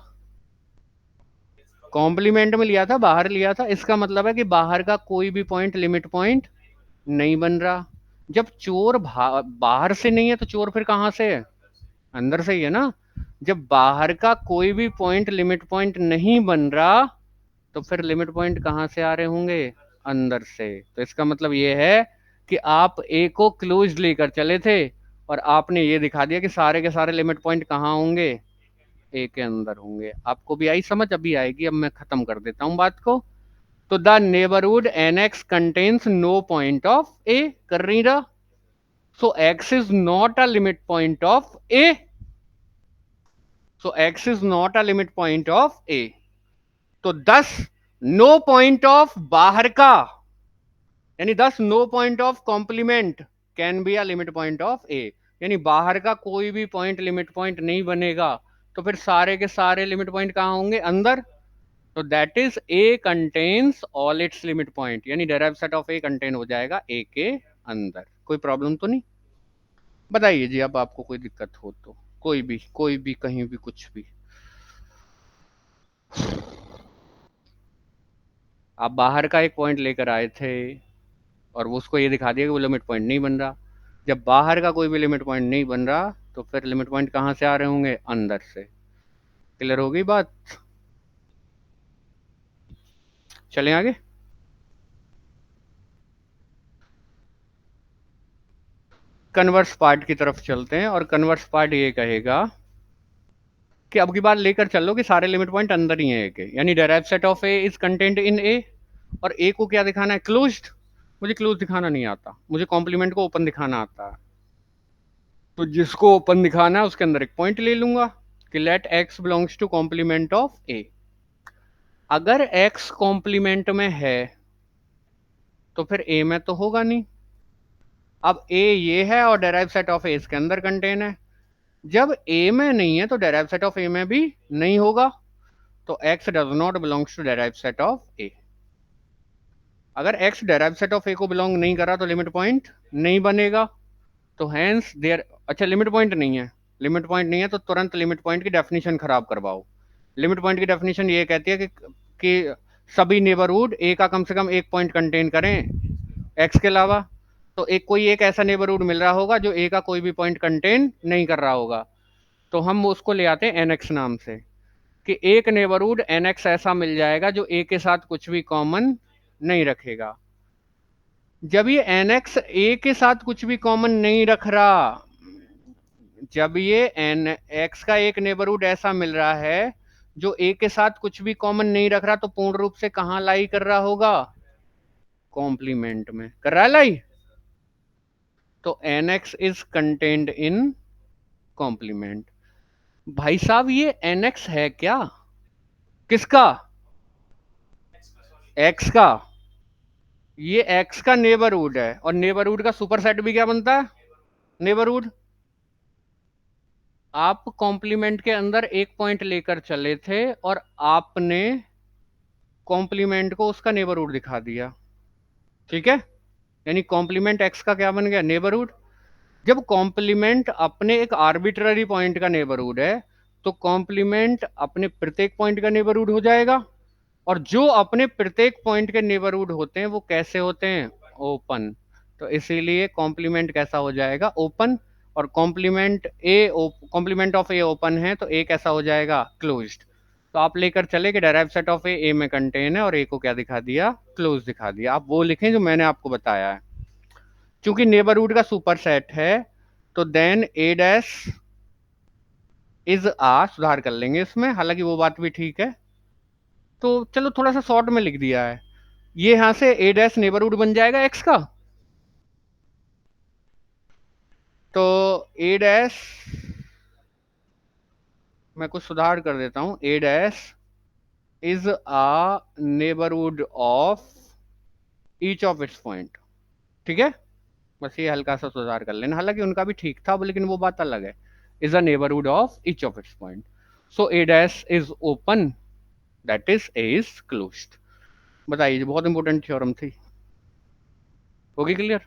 कॉम्प्लीमेंट में लिया था, बाहर लिया था। इसका मतलब है कि बाहर का कोई भी पॉइंट लिमिट पॉइंट नहीं बन रहा। जब चोर बाहर से नहीं है तो चोर फिर कहां से है, अंदर से ही है ना। जब बाहर का कोई भी पॉइंट लिमिट पॉइंट नहीं बन रहा, तो फिर लिमिट पॉइंट कहां से आ रहे होंगे, अंदर से। तो इसका मतलब ये है कि आप ए को क्लोज लेकर चले थे, और आपने ये दिखा दिया कि सारे के सारे लिमिट पॉइंट कहाँ होंगे, ए के अंदर होंगे। आपको भी आई समझ, अभी आएगी। अब मैं खत्म कर देता हूं बात को। तो the neighbourhood nx contains no point of A, कर रही रहा। So x is not a limit point of A, so x is not a limit point of A. तो 10 नो पॉइंट ऑफ बाहर का, यानी 10 no point of complement can be a limit point of A. यानी बाहर का कोई भी point limit point नहीं बनेगा, तो फिर सारे के सारे लिमिट पॉइंट कहां होंगे, अंदर। तो that is A contains all its limit point, यानी derive set of A contain हो जाएगा ए के अंदर। कोई प्रॉब्लम तो नहीं, बताइए जी। अब आपको कोई दिक्कत हो तो, कोई भी कहीं भी कुछ भी। आप बाहर का एक पॉइंट लेकर आए थे और उसको ये दिखा दिया कि वो लिमिट पॉइंट नहीं बन रहा। जब बाहर का कोई भी लिमिट पॉइंट नहीं बन रहा, तो फिर लिमिट पॉइंट कहाँ से आ रहे होंगे, अंदर से। क्लियर हो गई बात, चलें आगे। कन्वर्स पार्ट की तरफ चलते हैं, और कन्वर्स पार्ट ये कहेगा कि अब की बार लेकर चल लो कि सारे लिमिट पॉइंट अंदर ही हैं ए के, यानी derive set of A is contained in A. और ए को क्या दिखाना है, क्लोज्ड। मुझे क्लोज दिखाना नहीं आता, मुझे कॉम्प्लीमेंट को ओपन दिखाना आता है। तो जिसको ओपन दिखाना है उसके अंदर एक पॉइंट ले लूंगा कि let X belongs to complement of A. अगर एक्स कॉम्प्लीमेंट में है तो फिर ए में तो होगा नहीं। अब ए ये है और डेराइव सेट ऑफ ए इसके अंदर कंटेन है। जब ए में नहीं है तो डेराइव सेट ऑफ ए में भी नहीं होगा। तो x does not belongs to derive set of A. अगर x derive set of A को बिलोंग नहीं करा तो लिमिट पॉइंट नहीं बनेगा। तो हैंस देयर, अच्छा लिमिट पॉइंट नहीं है, लिमिट पॉइंट नहीं है तो तुरंत लिमिट पॉइंट की डेफिनेशन खराब करवाओ। लिमिट पॉइंट की डेफिनेशन ये कहती है कि सभी नेबरहुड ए का कम से कम एक पॉइंट कंटेन करें एक्स के अलावा। तो एक कोई एक ऐसा नेबरहुड मिल रहा होगा जो ए का कोई भी पॉइंट कंटेन नहीं कर रहा होगा। तो हम उसको ले आते हैं nx नाम से, कि एक नेबरहुड nx ऐसा मिल जाएगा जो a के साथ कुछ भी कॉमन नहीं रखेगा। जब ये nx a के साथ कुछ भी कॉमन नहीं रख रहा, जब ये एन एक्स का एक नेबरहुड ऐसा मिल रहा है जो ए के साथ कुछ भी कॉमन नहीं रख रहा, तो पूर्ण रूप से कहां लाई कर रहा होगा? कॉम्प्लीमेंट में कर रहा है लाई। तो N X is contained in complement. भाई साहब ये एन एक्स है क्या? किसका? एक्स का। ये एक्स का नेबरहुड है, और नेबरहुड का सुपरसेट भी क्या बनता है? नेबरहुड। आप कॉम्प्लीमेंट के अंदर एक पॉइंट लेकर चले थे और आपने कॉम्प्लीमेंट को उसका नेबरहुड दिखा दिया, ठीक है? यानी कॉम्प्लीमेंट एक्स का क्या बन गया? नेबरहुड। जब कॉम्प्लीमेंट अपने एक आर्बिट्ररी पॉइंट का नेबरहुड है, तो कॉम्प्लीमेंट अपने प्रत्येक पॉइंट का नेबरहुड हो जाएगा। और जो अपने प्रत्येक पॉइंट के नेबरहुड होते हैं वो कैसे होते हैं? ओपन। तो इसीलिए कॉम्प्लीमेंट कैसा हो जाएगा? ओपन। और कॉम्प्लीमेंट ऑफ ए ओपन है, तो ए कैसा हो जाएगा? क्लोज्ड। तो आप लेकर चले कि डायराइव सेट ऑफ ए में कंटेन है, और ए को क्या दिखा दिया? क्लोज दिखा दिया। आप वो लिखें जो मैंने आपको बताया है। क्योंकि नेबरहुड का सुपर सेट है, तो देन ए डैश इज आ, सुधार कर लेंगे इसमें, हालांकि वो बात भी ठीक है। तो चलो थोड़ा सा शॉर्ट में लिख दिया है। ये यहां से ए डैश नेबरहुड बन जाएगा एक्स का। तो ए डैश, मैं कुछ सुधार कर देता हूं, A dash is a neighbourhood of each of its point, ठीक है? बस ये हल्का सा सुधार कर लेना, हालांकि उनका भी ठीक था, लेकिन वो बात अलग है। Is a neighbourhood of each of its point. So A dash is open, that is A is closed. बताइए, बहुत इंपॉर्टेंट थ्योरम थी। होगी क्लियर?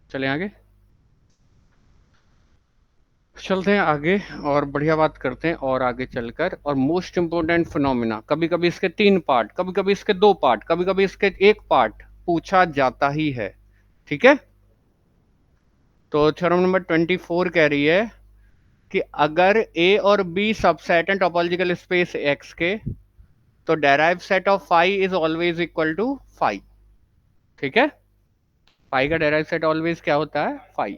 चले आगे, चलते हैं आगे और बढ़िया बात करते हैं, और आगे चलकर, और मोस्ट इंपोर्टेंट फिनोमिना, कभी कभी इसके 3 पार्ट, कभी कभी इसके 2 पार्ट, कभी कभी इसके 1 पार्ट पूछा जाता ही है, ठीक है? तो थ्योरम नंबर 24 कह रही है कि अगर ए और बी सबसेट हैं टोपोलॉजिकल स्पेस एक्स के, तो derive set of phi is always equal to phi, ठीक है? फाई का डेराइव सेट ऑलवेज क्या होता है? फाई।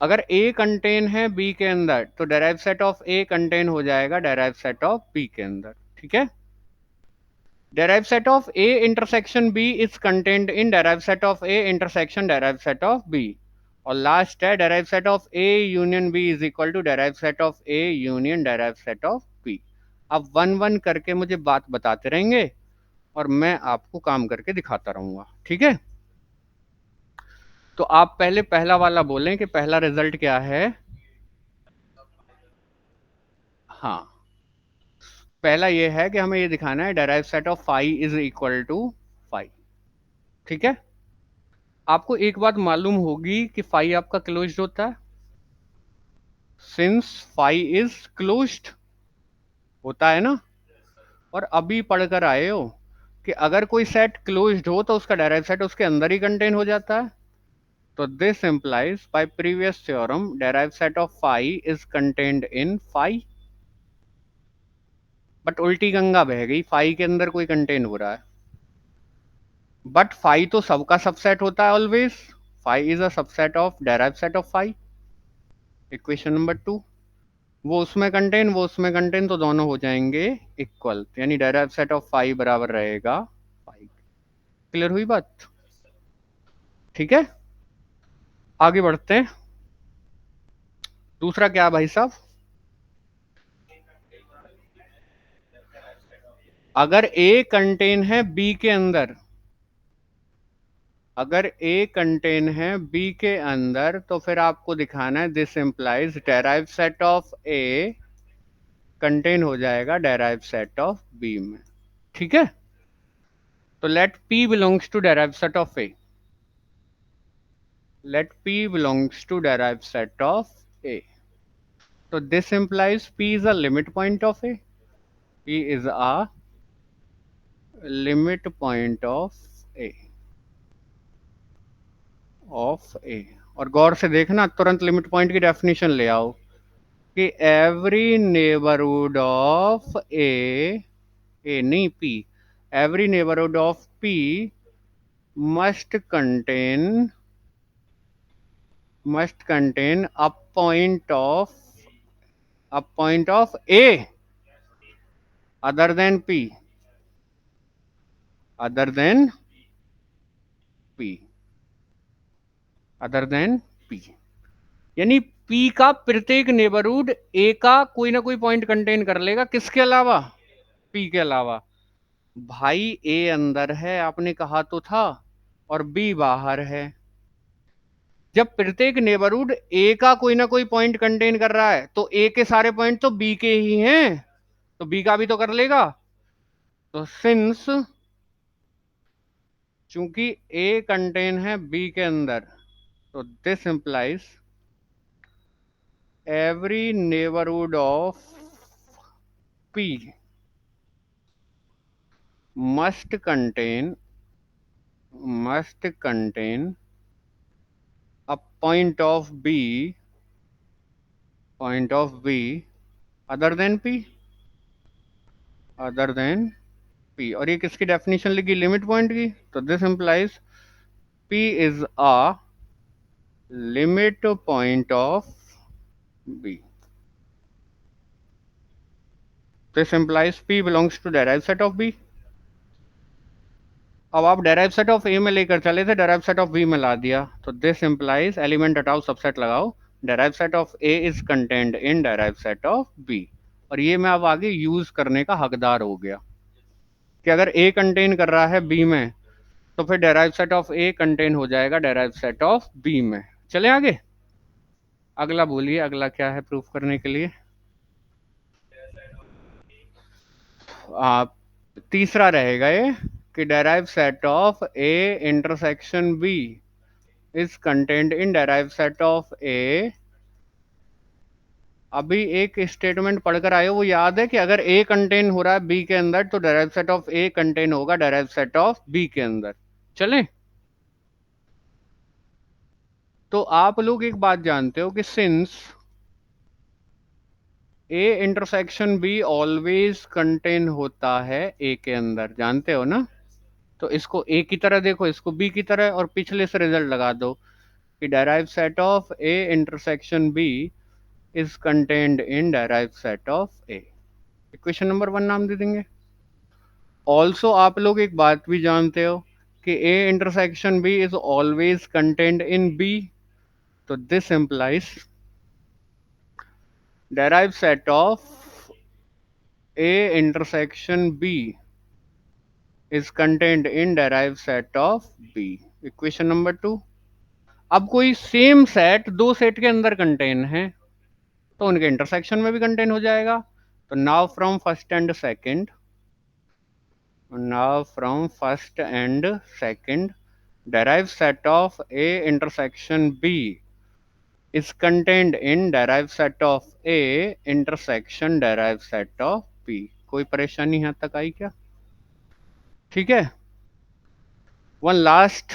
अगर ए कंटेन है बी के अंदर, तो derive set of A contain हो जाएगा डेराइव सेट ऑफ बी के अंदर, ठीक है? Derive set of A intersection B is contained in derive set of A intersection derive set of B. और लास्ट है derive set of A union B is equal to derive set of A union derive set of B. अब one one करके मुझे बात बताते रहेंगे और मैं आपको काम करके दिखाता रहूंगा, ठीक है? तो आप पहले पहला वाला बोलें कि पहला रिजल्ट क्या है। हाँ, पहला ये है कि हमें ये दिखाना है derive set of phi is equal to phi, ठीक है? आपको एक बात मालूम होगी कि फाई आपका क्लोज्ड होता है, सिंस फाई इज क्लोज्ड होता है ना। और अभी पढ़कर आए हो कि अगर कोई सेट क्लोज्ड हो तो उसका डायरेक्ट सेट उसके अंदर ही कंटेन हो जाता है। तो this implies by previous theorem direct set of phi is contained in phi. But उल्टी गंगा बह गई, फाई के अंदर कोई कंटेन हो रहा है। बट फाई तो सबका सबसेट होता है always. Phi is a subset of direct set of phi. Equation number 2, वो उसमें कंटेन, तो दोनों हो जाएंगे इक्वल, यानी डायरेक्ट सेट ऑफ फाई बराबर रहेगा फाई। क्लियर हुई बात? ठीक है, आगे बढ़ते हैं। दूसरा क्या भाई साहब? अगर ए कंटेन है बी के अंदर, अगर ए कंटेन है बी के अंदर, तो फिर आपको दिखाना है this implies derive set of A contain हो जाएगा डेराइव सेट ऑफ बी में, ठीक है? तो let P belongs to derive set of A, let P belongs to derived set of A. So this implies P is a limit point of A. P is a limit point of A. Of A. और गौर से देखना, तुरंत limit point की definition ले आओ कि every neighbourhood of ए नहीं P, every neighbourhood of P must contain a point of A other than P, other than P, other than P. यानी पी का प्रत्येक नेबरहुड ए का कोई ना कोई पॉइंट कंटेन कर लेगा, किसके अलावा? पी के अलावा। भाई ए अंदर है आपने कहा तो था, और बी बाहर है। जब प्रत्येक नेबरहुड ए का कोई ना कोई पॉइंट कंटेन कर रहा है तो ए के सारे पॉइंट तो बी के ही हैं, तो बी का भी तो कर लेगा। तो सिंस चूंकि ए कंटेन है बी के अंदर, तो this implies every neighbourhood of P must contain a point of B other than P, और ये किसकी डेफिनेशन लिखी? लिमिट पॉइंट की। तो this implies P is a limit point of B, this implies P belongs to derive set of B। अब आप derive set of A में लेकर चले थे, डेराइव सेट ऑफ बी में ला दिया, तो दिस इंप्लाइज एलिमेंट हटाओ सबसेट लगाओ, derive set of A is contained in derive set of B. और ये मैं अब आगे यूज करने का हकदार हो गया कि अगर ए कंटेन कर रहा है बी में, तो फिर derive set of A contain हो जाएगा डेराइव सेट ऑफ बी में। चले आगे, अगला बोलिए, अगला क्या है प्रूफ करने के लिए? तीसरा रहेगा ये कि derive set of A intersection B is contained in derive set of A. अभी एक स्टेटमेंट पढ़कर आए हो, वो याद है कि अगर ए कंटेन हो रहा है बी के अंदर तो derive set of A contain होगा डेराइव सेट ऑफ बी के अंदर। चलें, तो आप लोग एक बात जानते हो कि since A intersection be always contain होता है ए के अंदर, जानते हो ना? तो इसको ए की तरह देखो, इसको बी की तरह, और पिछले से रिजल्ट लगा दो कि derive set of A intersection B is contained in derive set of A. Equation number 1 नाम दे देंगे। ऑल्सो आप लोग एक बात भी जानते हो कि A intersection B is always contained in B, तो this implies derive set of A intersection B is contained in derive set of B. Equation number 2। अब कोई सेम सेट दो सेट के अंदर कंटेन है तो उनके इंटरसेक्शन में भी कंटेन हो जाएगा। तो now from first and second, derive set of A intersection B is contained in derive set of A intersection derive set of B। कोई परेशानी यहाँ तक आई क्या? ठीक है, वन लास्ट,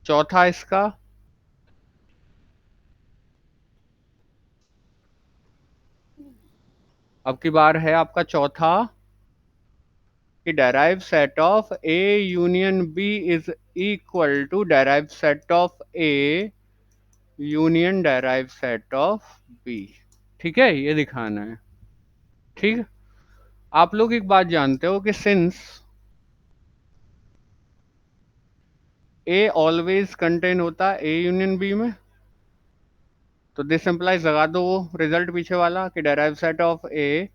चौथा इसका, अब की बार है आपका चौथा कि derive set of A union B is equal to derive set of A union derive set of B. ठीक है, ये दिखाना है। ठीक, आप लोग एक बात जानते हो कि सिंस ए ऑलवेज कंटेन होता है ए यूनियन बी में, तो दिस इंप्लाइज लगा दो वो रिजल्ट पीछे वाला कि derive set of A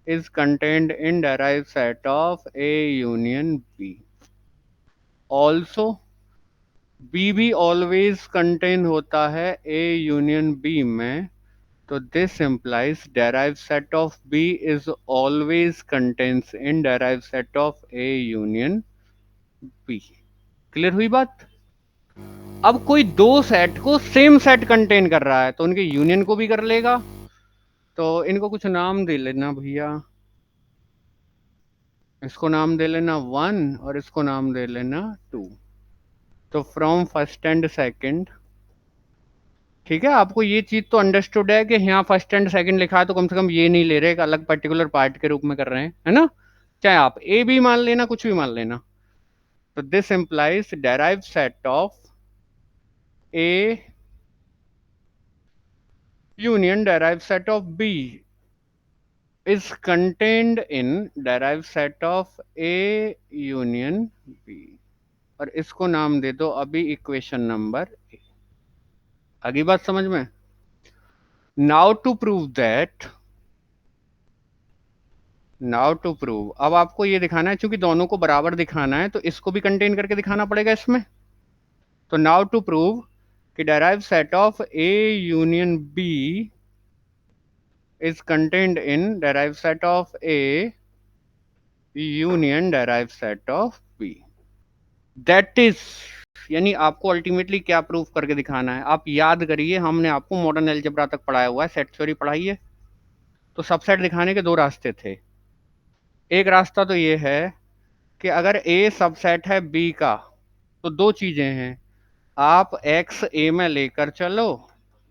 is contained in derive set of A union B. Also B भी ऑलवेज कंटेन होता है ए यूनियन बी में, तो this implies derive set of B is always contains in derive set of A union B। Clear हुई बात? अब कोई दो सेट को सेम सेट कंटेन कर रहा है तो उनके यूनियन को भी कर लेगा। तो इनको कुछ नाम दे लेना भैया, इसको नाम दे लेना 1 और इसको नाम दे लेना 2। तो फ्रॉम फर्स्ट एंड सेकंड, ठीक है, आपको ये चीज तो अंडरस्टूड है कि यहाँ फर्स्ट एंड सेकंड लिखा है तो कम से कम ये नहीं ले रहे, एक अलग पर्टिकुलर पार्ट के रूप में कर रहे हैं, है ना। चाहे आप ए भी मान लेना, कुछ भी मान लेना। तो this implies derive set of A union derive set of B is contained in derived set of A union B, और इसको नाम दे दो अभी इक्वेशन नंबर ए। आगे बात समझ में। Now to prove that, now to prove, अब आपको ये दिखाना है, क्योंकि दोनों को बराबर दिखाना है तो इसको भी कंटेन करके दिखाना पड़ेगा इसमें। तो नाउ टू प्रूव कि derive set of A union B is contained in derive set of A union derive set of B, that is, यानी आपको अल्टीमेटली क्या प्रूफ करके दिखाना है। आप याद करिए, हमने आपको मॉडर्न अलजेब्रा तक पढ़ाया हुआ है, सेट थ्योरी पढ़ाई है। तो सबसेट दिखाने के दो रास्ते थे। एक रास्ता तो ये है कि अगर ए सबसेट है बी का तो दो चीजें हैं, आप एक्स ए में लेकर चलो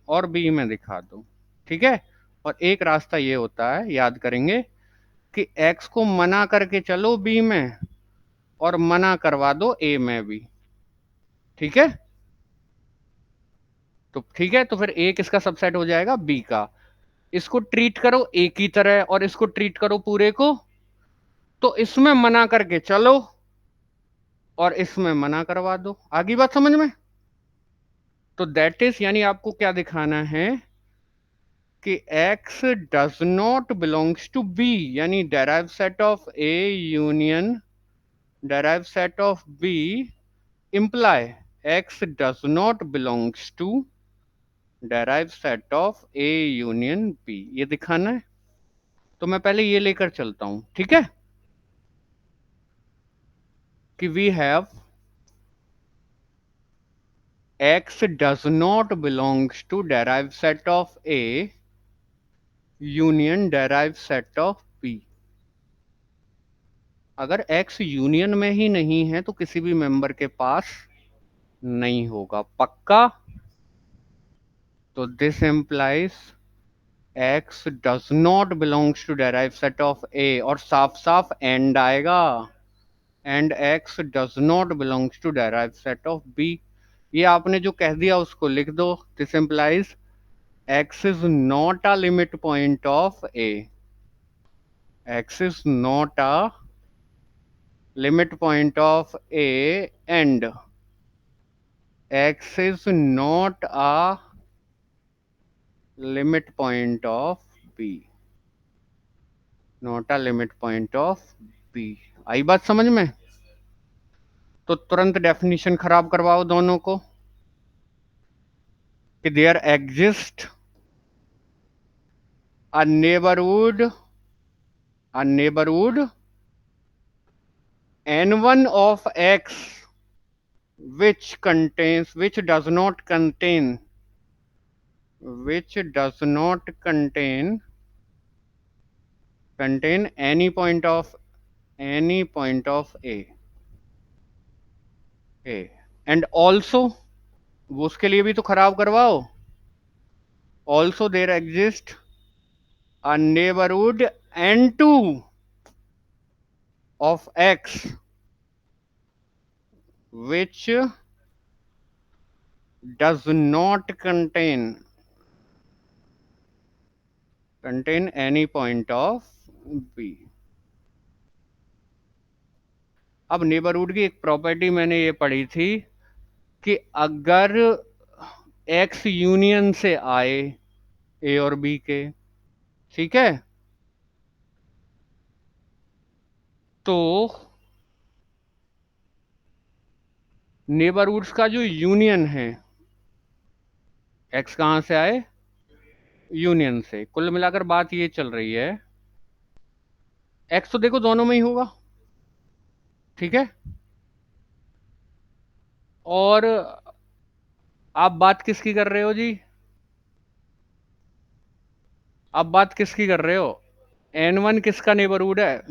और बी में दिखा दो, ठीक है। और एक रास्ता ये होता है, याद करेंगे, कि एक्स को मना करके चलो बी में और मना करवा दो ए में भी, ठीक है। तो ठीक है, तो फिर ए किसका सबसेट हो जाएगा, बी का। इसको ट्रीट करो ए की तरह और इसको ट्रीट करो पूरे को, तो इसमें मना करके चलो और इसमें मना करवा दो। आगे बात समझ में। तो दैट इज, यानी आपको क्या दिखाना है कि x does not belongs to b, यानी derive set of a union derive set of b imply x does not belongs to derive set of a union b, ये दिखाना है। तो मैं पहले ये लेकर चलता हूं, ठीक है, कि we have x does not belongs to derived set of A union derived set of B। अगर x यूनियन में ही नहीं है तो किसी भी मेंबर के पास नहीं होगा, पक्का। तो this implies x does not belongs to derived set of A, और साफ साफ एंड आएगा, and x does not belongs to derived set of B। ये आपने जो कह दिया उसको लिख दो। This implies x is not a limit point of A, x is not a limit point of A, and x is not a limit point of B, not a limit point of B। आई बात समझ में। तो तुरंत definition खराब करवाओ दोनों को, कि there exist a neighborhood n1 of x which does not contain any point of a and also, वो उसके लिए भी तो खराब करवाओ, also there exists a neighborhood n2 of x which does not contain any point of b। अब neighbourhood की एक प्रॉपर्टी मैंने ये पढ़ी थी कि अगर x यूनियन से आए ए और बी के, ठीक है, तो नेबरहुड्स का जो यूनियन है, x कहां से आए, यूनियन से, कुल मिलाकर बात ये चल रही है, x तो देखो दोनों में ही होगा, ठीक है। और आप बात किसकी कर रहे हो जी, आप बात किसकी कर रहे हो, n1 किसका नेबरहुड है,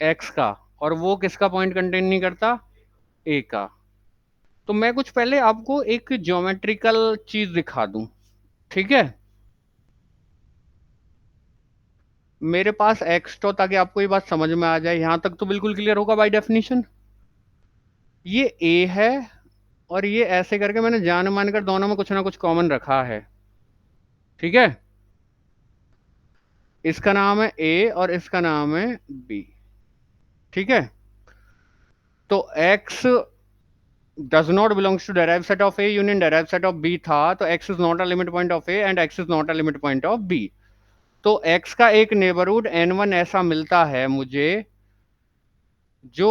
x का, और वो किसका पॉइंट कंटेन नहीं करता, a का। तो मैं कुछ पहले आपको एक ज्योमेट्रिकल चीज दिखा दूं, ठीक है। मेरे पास एक्स तो, ताकि आपको ये बात समझ में आ जाए, यहां तक तो बिल्कुल क्लियर होगा बाय डेफिनेशन। ये ए है, और ये ऐसे करके मैंने जान मानकर दोनों में कुछ ना कुछ कॉमन रखा है, ठीक है। इसका नाम है ए और इसका नाम है बी, ठीक है। तो x does not belongs to derived set of a union derived set of b था, तो x is not a limit point of a and x is not a limit point of b। तो x का एक neighbourhood n1 ऐसा मिलता है मुझे जो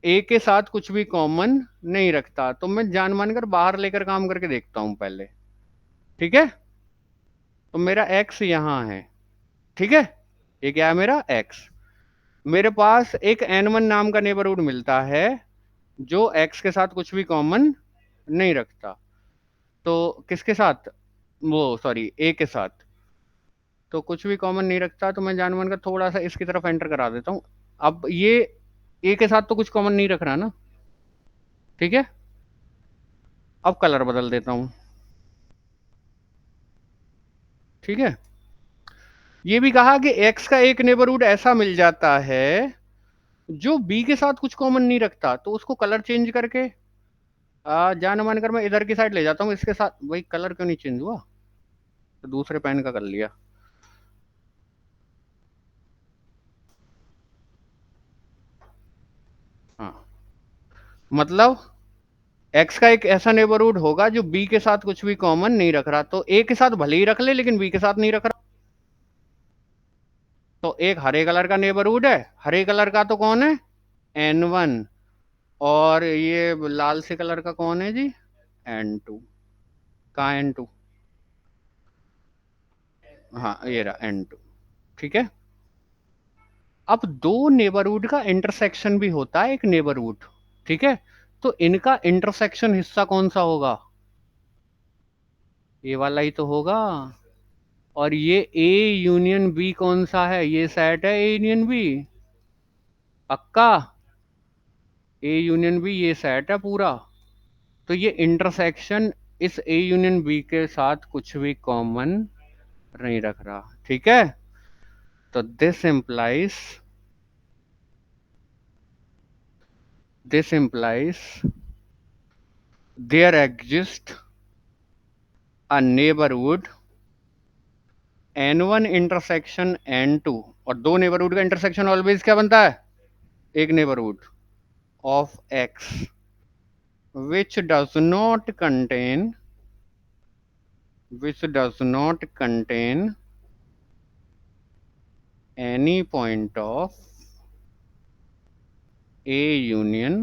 a के साथ कुछ भी कॉमन नहीं रखता। तो मैं जान मानकर बाहर लेकर काम करके देखता हूं पहले, ठीक है। तो मेरा x यहां है, ठीक है। ये क्या है मेरा x। मेरे पास एक n1 नाम का नेबरहुड मिलता है जो x के साथ कुछ भी कॉमन नहीं रखता। तो किसके साथ, वो सॉरी ए के साथ, तो कुछ भी कॉमन नहीं रखता। तो मैं जानवर का थोड़ा सा इसकी तरफ एंटर करा देता हूँ। अब ये ए के साथ तो कुछ कॉमन नहीं रख रहा ना, ठीक है। अब कलर बदल देता हूँ, ठीक है। ये भी कहा कि एक्स का एक नेबरहुड ऐसा मिल जाता है जो बी के साथ कुछ कॉमन नहीं रखता, तो उसको कलर चेंज करके जान मानकर मैं इधर की साइड ले जाता हूँ इसके साथ। वही कलर क्यों नहीं चेंज हुआ, तो दूसरे पेन का कर लिया। हाँ, मतलब एक्स का एक ऐसा नेबरहुड होगा जो बी के साथ कुछ भी कॉमन नहीं रख रहा। तो ए के साथ भले ही रख ले, लेकिन बी के साथ नहीं रख रहा। तो एक हरे कलर का नेबरहुड है, हरे कलर का तो कौन है, n1। और ये लाल से कलर का कौन है जी, n2। कहाँ n2, हाँ ये रहा n2, ठीक है। अब दो नेबरहुड का इंटरसेक्शन भी होता है एक नेबरहुड, ठीक है। तो इनका इंटरसेक्शन हिस्सा कौन सा होगा, ये वाला ही तो होगा। और ये ए यूनियन बी कौन सा है, ये सेट है ए यूनियन बी, पक्का। ए यूनियन बी ये सेट है पूरा। तो ये इंटरसेक्शन इस ए यूनियन बी के साथ कुछ भी कॉमन नहीं रख रहा, ठीक है। तो this implies there exists a neighborhood n1 intersection n2। और दो नेबरहुड का इंटरसेक्शन ऑलवेज क्या बनता है, एक neighbourhood of x which does not contain any point of a union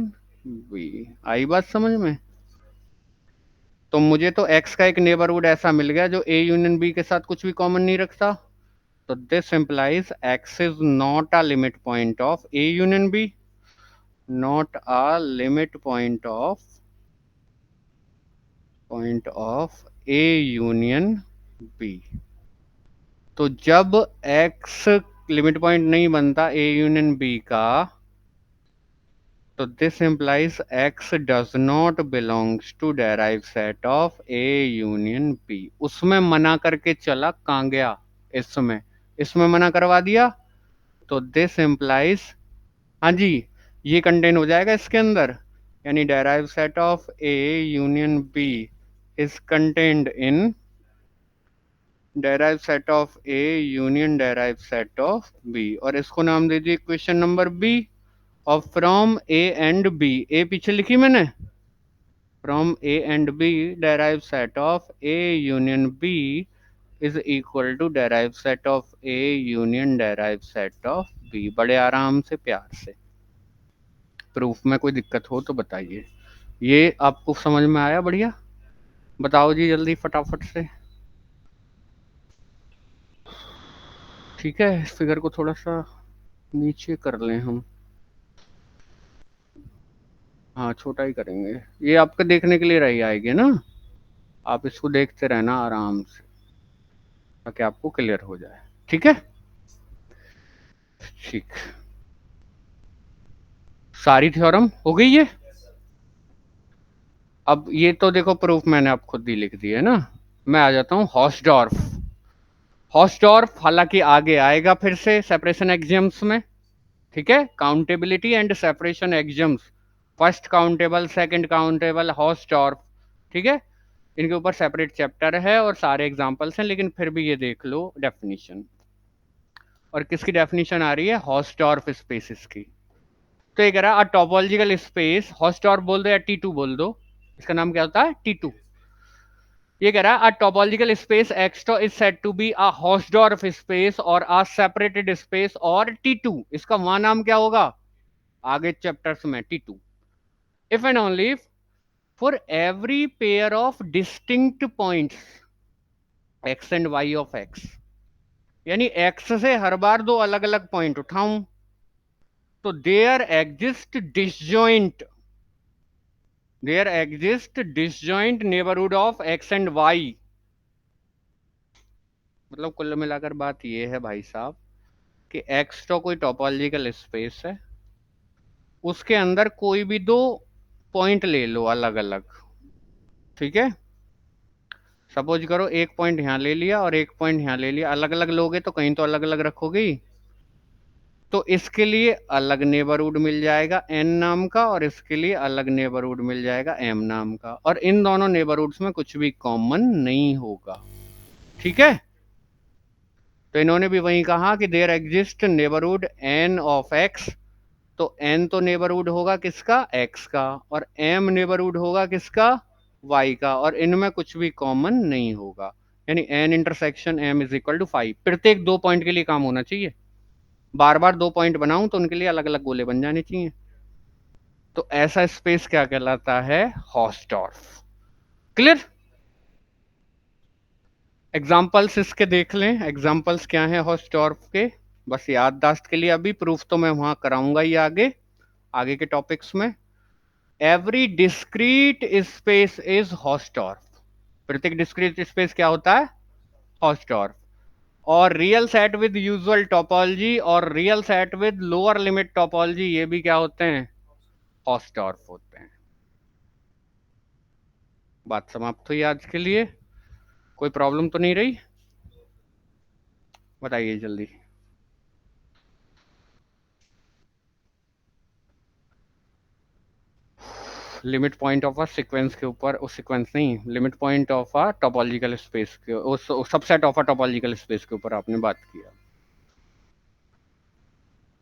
b। आई बात समझ में। तो मुझे तो x का एक नेबरहुड ऐसा मिल गया जो a यूनियन b के साथ कुछ भी कॉमन नहीं रखता। तो this implies x is not a limit point of a union b, not a limit point of a union b। तो जब x लिमिट पॉइंट नहीं बनता a यूनियन b का, तो this implies x does not belongs to derived set of a union b। उसमें मना करके चला, कहाँ गया, इसमें मना करवा दिया। तो दिस implies, हाँ जी, ये कंटेन हो जाएगा इसके अंदर। यानी derived set of a union b is contained in derived set of a union derived set of b। और इसको नाम दे दीजिए क्वेश्चन नंबर बी। और from A and B, A पीछे लिखी मैंने, from A and B derive set of A union B is equal to derive set of A union derive set of B. बड़े आराम से प्यार से। प्रूफ में कोई दिक्कत हो तो बताइए। ये आपको समझ में आया, बढ़िया। बताओ जी जल्दी फटाफट से। ठीक है, इस फिगर को थोड़ा सा नीचे कर लें हम। हाँ छोटा ही करेंगे, ये आपके देखने के लिए रही आएगी ना। आप इसको देखते रहना आराम से, ताकि आपको क्लियर हो जाए, ठीक है। ठीक, सारी थ्योरम हो गई है। अब ये तो देखो प्रूफ मैंने आप खुद ही लिख दी है ना। मैं आ जाता हूँ हॉस्डॉर्फ। हॉस्डॉर्फ हालांकि आगे आएगा फिर से सेपरेशन एक्सियम्स में, ठीक है, countability and separation axioms, first countable second countable Hausdorff, ठीक है। इनके ऊपर सेपरेट चैप्टर है और सारे एग्जांपल्स हैं, लेकिन फिर भी ये देख लो डेफिनेशन। और किसकी डेफिनेशन आ रही है? हॉस्डॉर्फ स्पेसिस की। तो ये कह रहा है अ टोपोलॉजिकल स्पेस, हॉस्डॉर्फ बोल दो या टी टू बोल दो, इसका नाम क्या होता है? T two. ये कह रहा है a topological space X tau is said to be a Hausdorff space और अ सेपरेटेड स्पेस और टी टू। इसका वहां नाम क्या होगा आगे चैप्टर्स में? T two. If and only for every pair of distinct points X and Y of X, यानी एक्स से हर बार दो अलग अलग पॉइंट उठाऊं तो there exist disjoint neighbourhood of X and Y. मतलब कुल मिलाकर बात ये है भाई साहब कि एक्स तो कोई टोपोलॉजिकल स्पेस है, उसके अंदर कोई भी दो पॉइंट ले लो अलग अलग, ठीक है। सपोज करो एक पॉइंट यहाँ ले लिया और एक पॉइंट यहाँ ले लिया, अलग अलग लोगे तो कहीं तो अलग अलग रखोगे ही। तो इसके लिए अलग नेबरहुड मिल जाएगा एन नाम का और इसके लिए अलग नेबरहुड मिल जाएगा एम नाम का, और इन दोनों नेबरहुड्स में कुछ भी कॉमन नहीं होगा, ठीक है। तो इन्होंने भी वही कहा कि there exist neighbourhood N of X, तो एन तो नेबरहुड होगा किसका? एक्स का, और एम नेबरहुड होगा किसका? वाई का, और इनमें कुछ भी कॉमन नहीं होगा। यानी N intersection M is equal to 5। प्रत्येक दो पॉइंट के लिए काम होना चाहिए, बार बार दो पॉइंट बनाऊं तो उनके लिए अलग अलग गोले बन जाने चाहिए। तो ऐसा स्पेस क्या कहलाता है? हॉस्टॉर्फ। क्लियर? एग्जाम्पल्स इसके देख लें, एग्जाम्पल्स क्या हैं हॉस्टॉर्फ के, बस याददाश्त के लिए। अभी प्रूफ तो मैं वहां कराऊंगा ही आगे आगे के टॉपिक्स में। Every discrete space is Hausdorff. प्रत्येक डिस्क्रीट स्पेस क्या होता है? हॉस्टॉर्फ। और real set with usual topology और real set with lower limit topology, ये भी क्या होते हैं? हॉस्टॉर्फ होते हैं। बात समाप्त हुई आज के लिए। कोई प्रॉब्लम तो नहीं रही? बताइए जल्दी। Limit point of a sequence के ऊपर, उस सीक्वेंस नहीं, limit point of a topological space के, उस subset of a topological space के ऊपर आपने बात किया।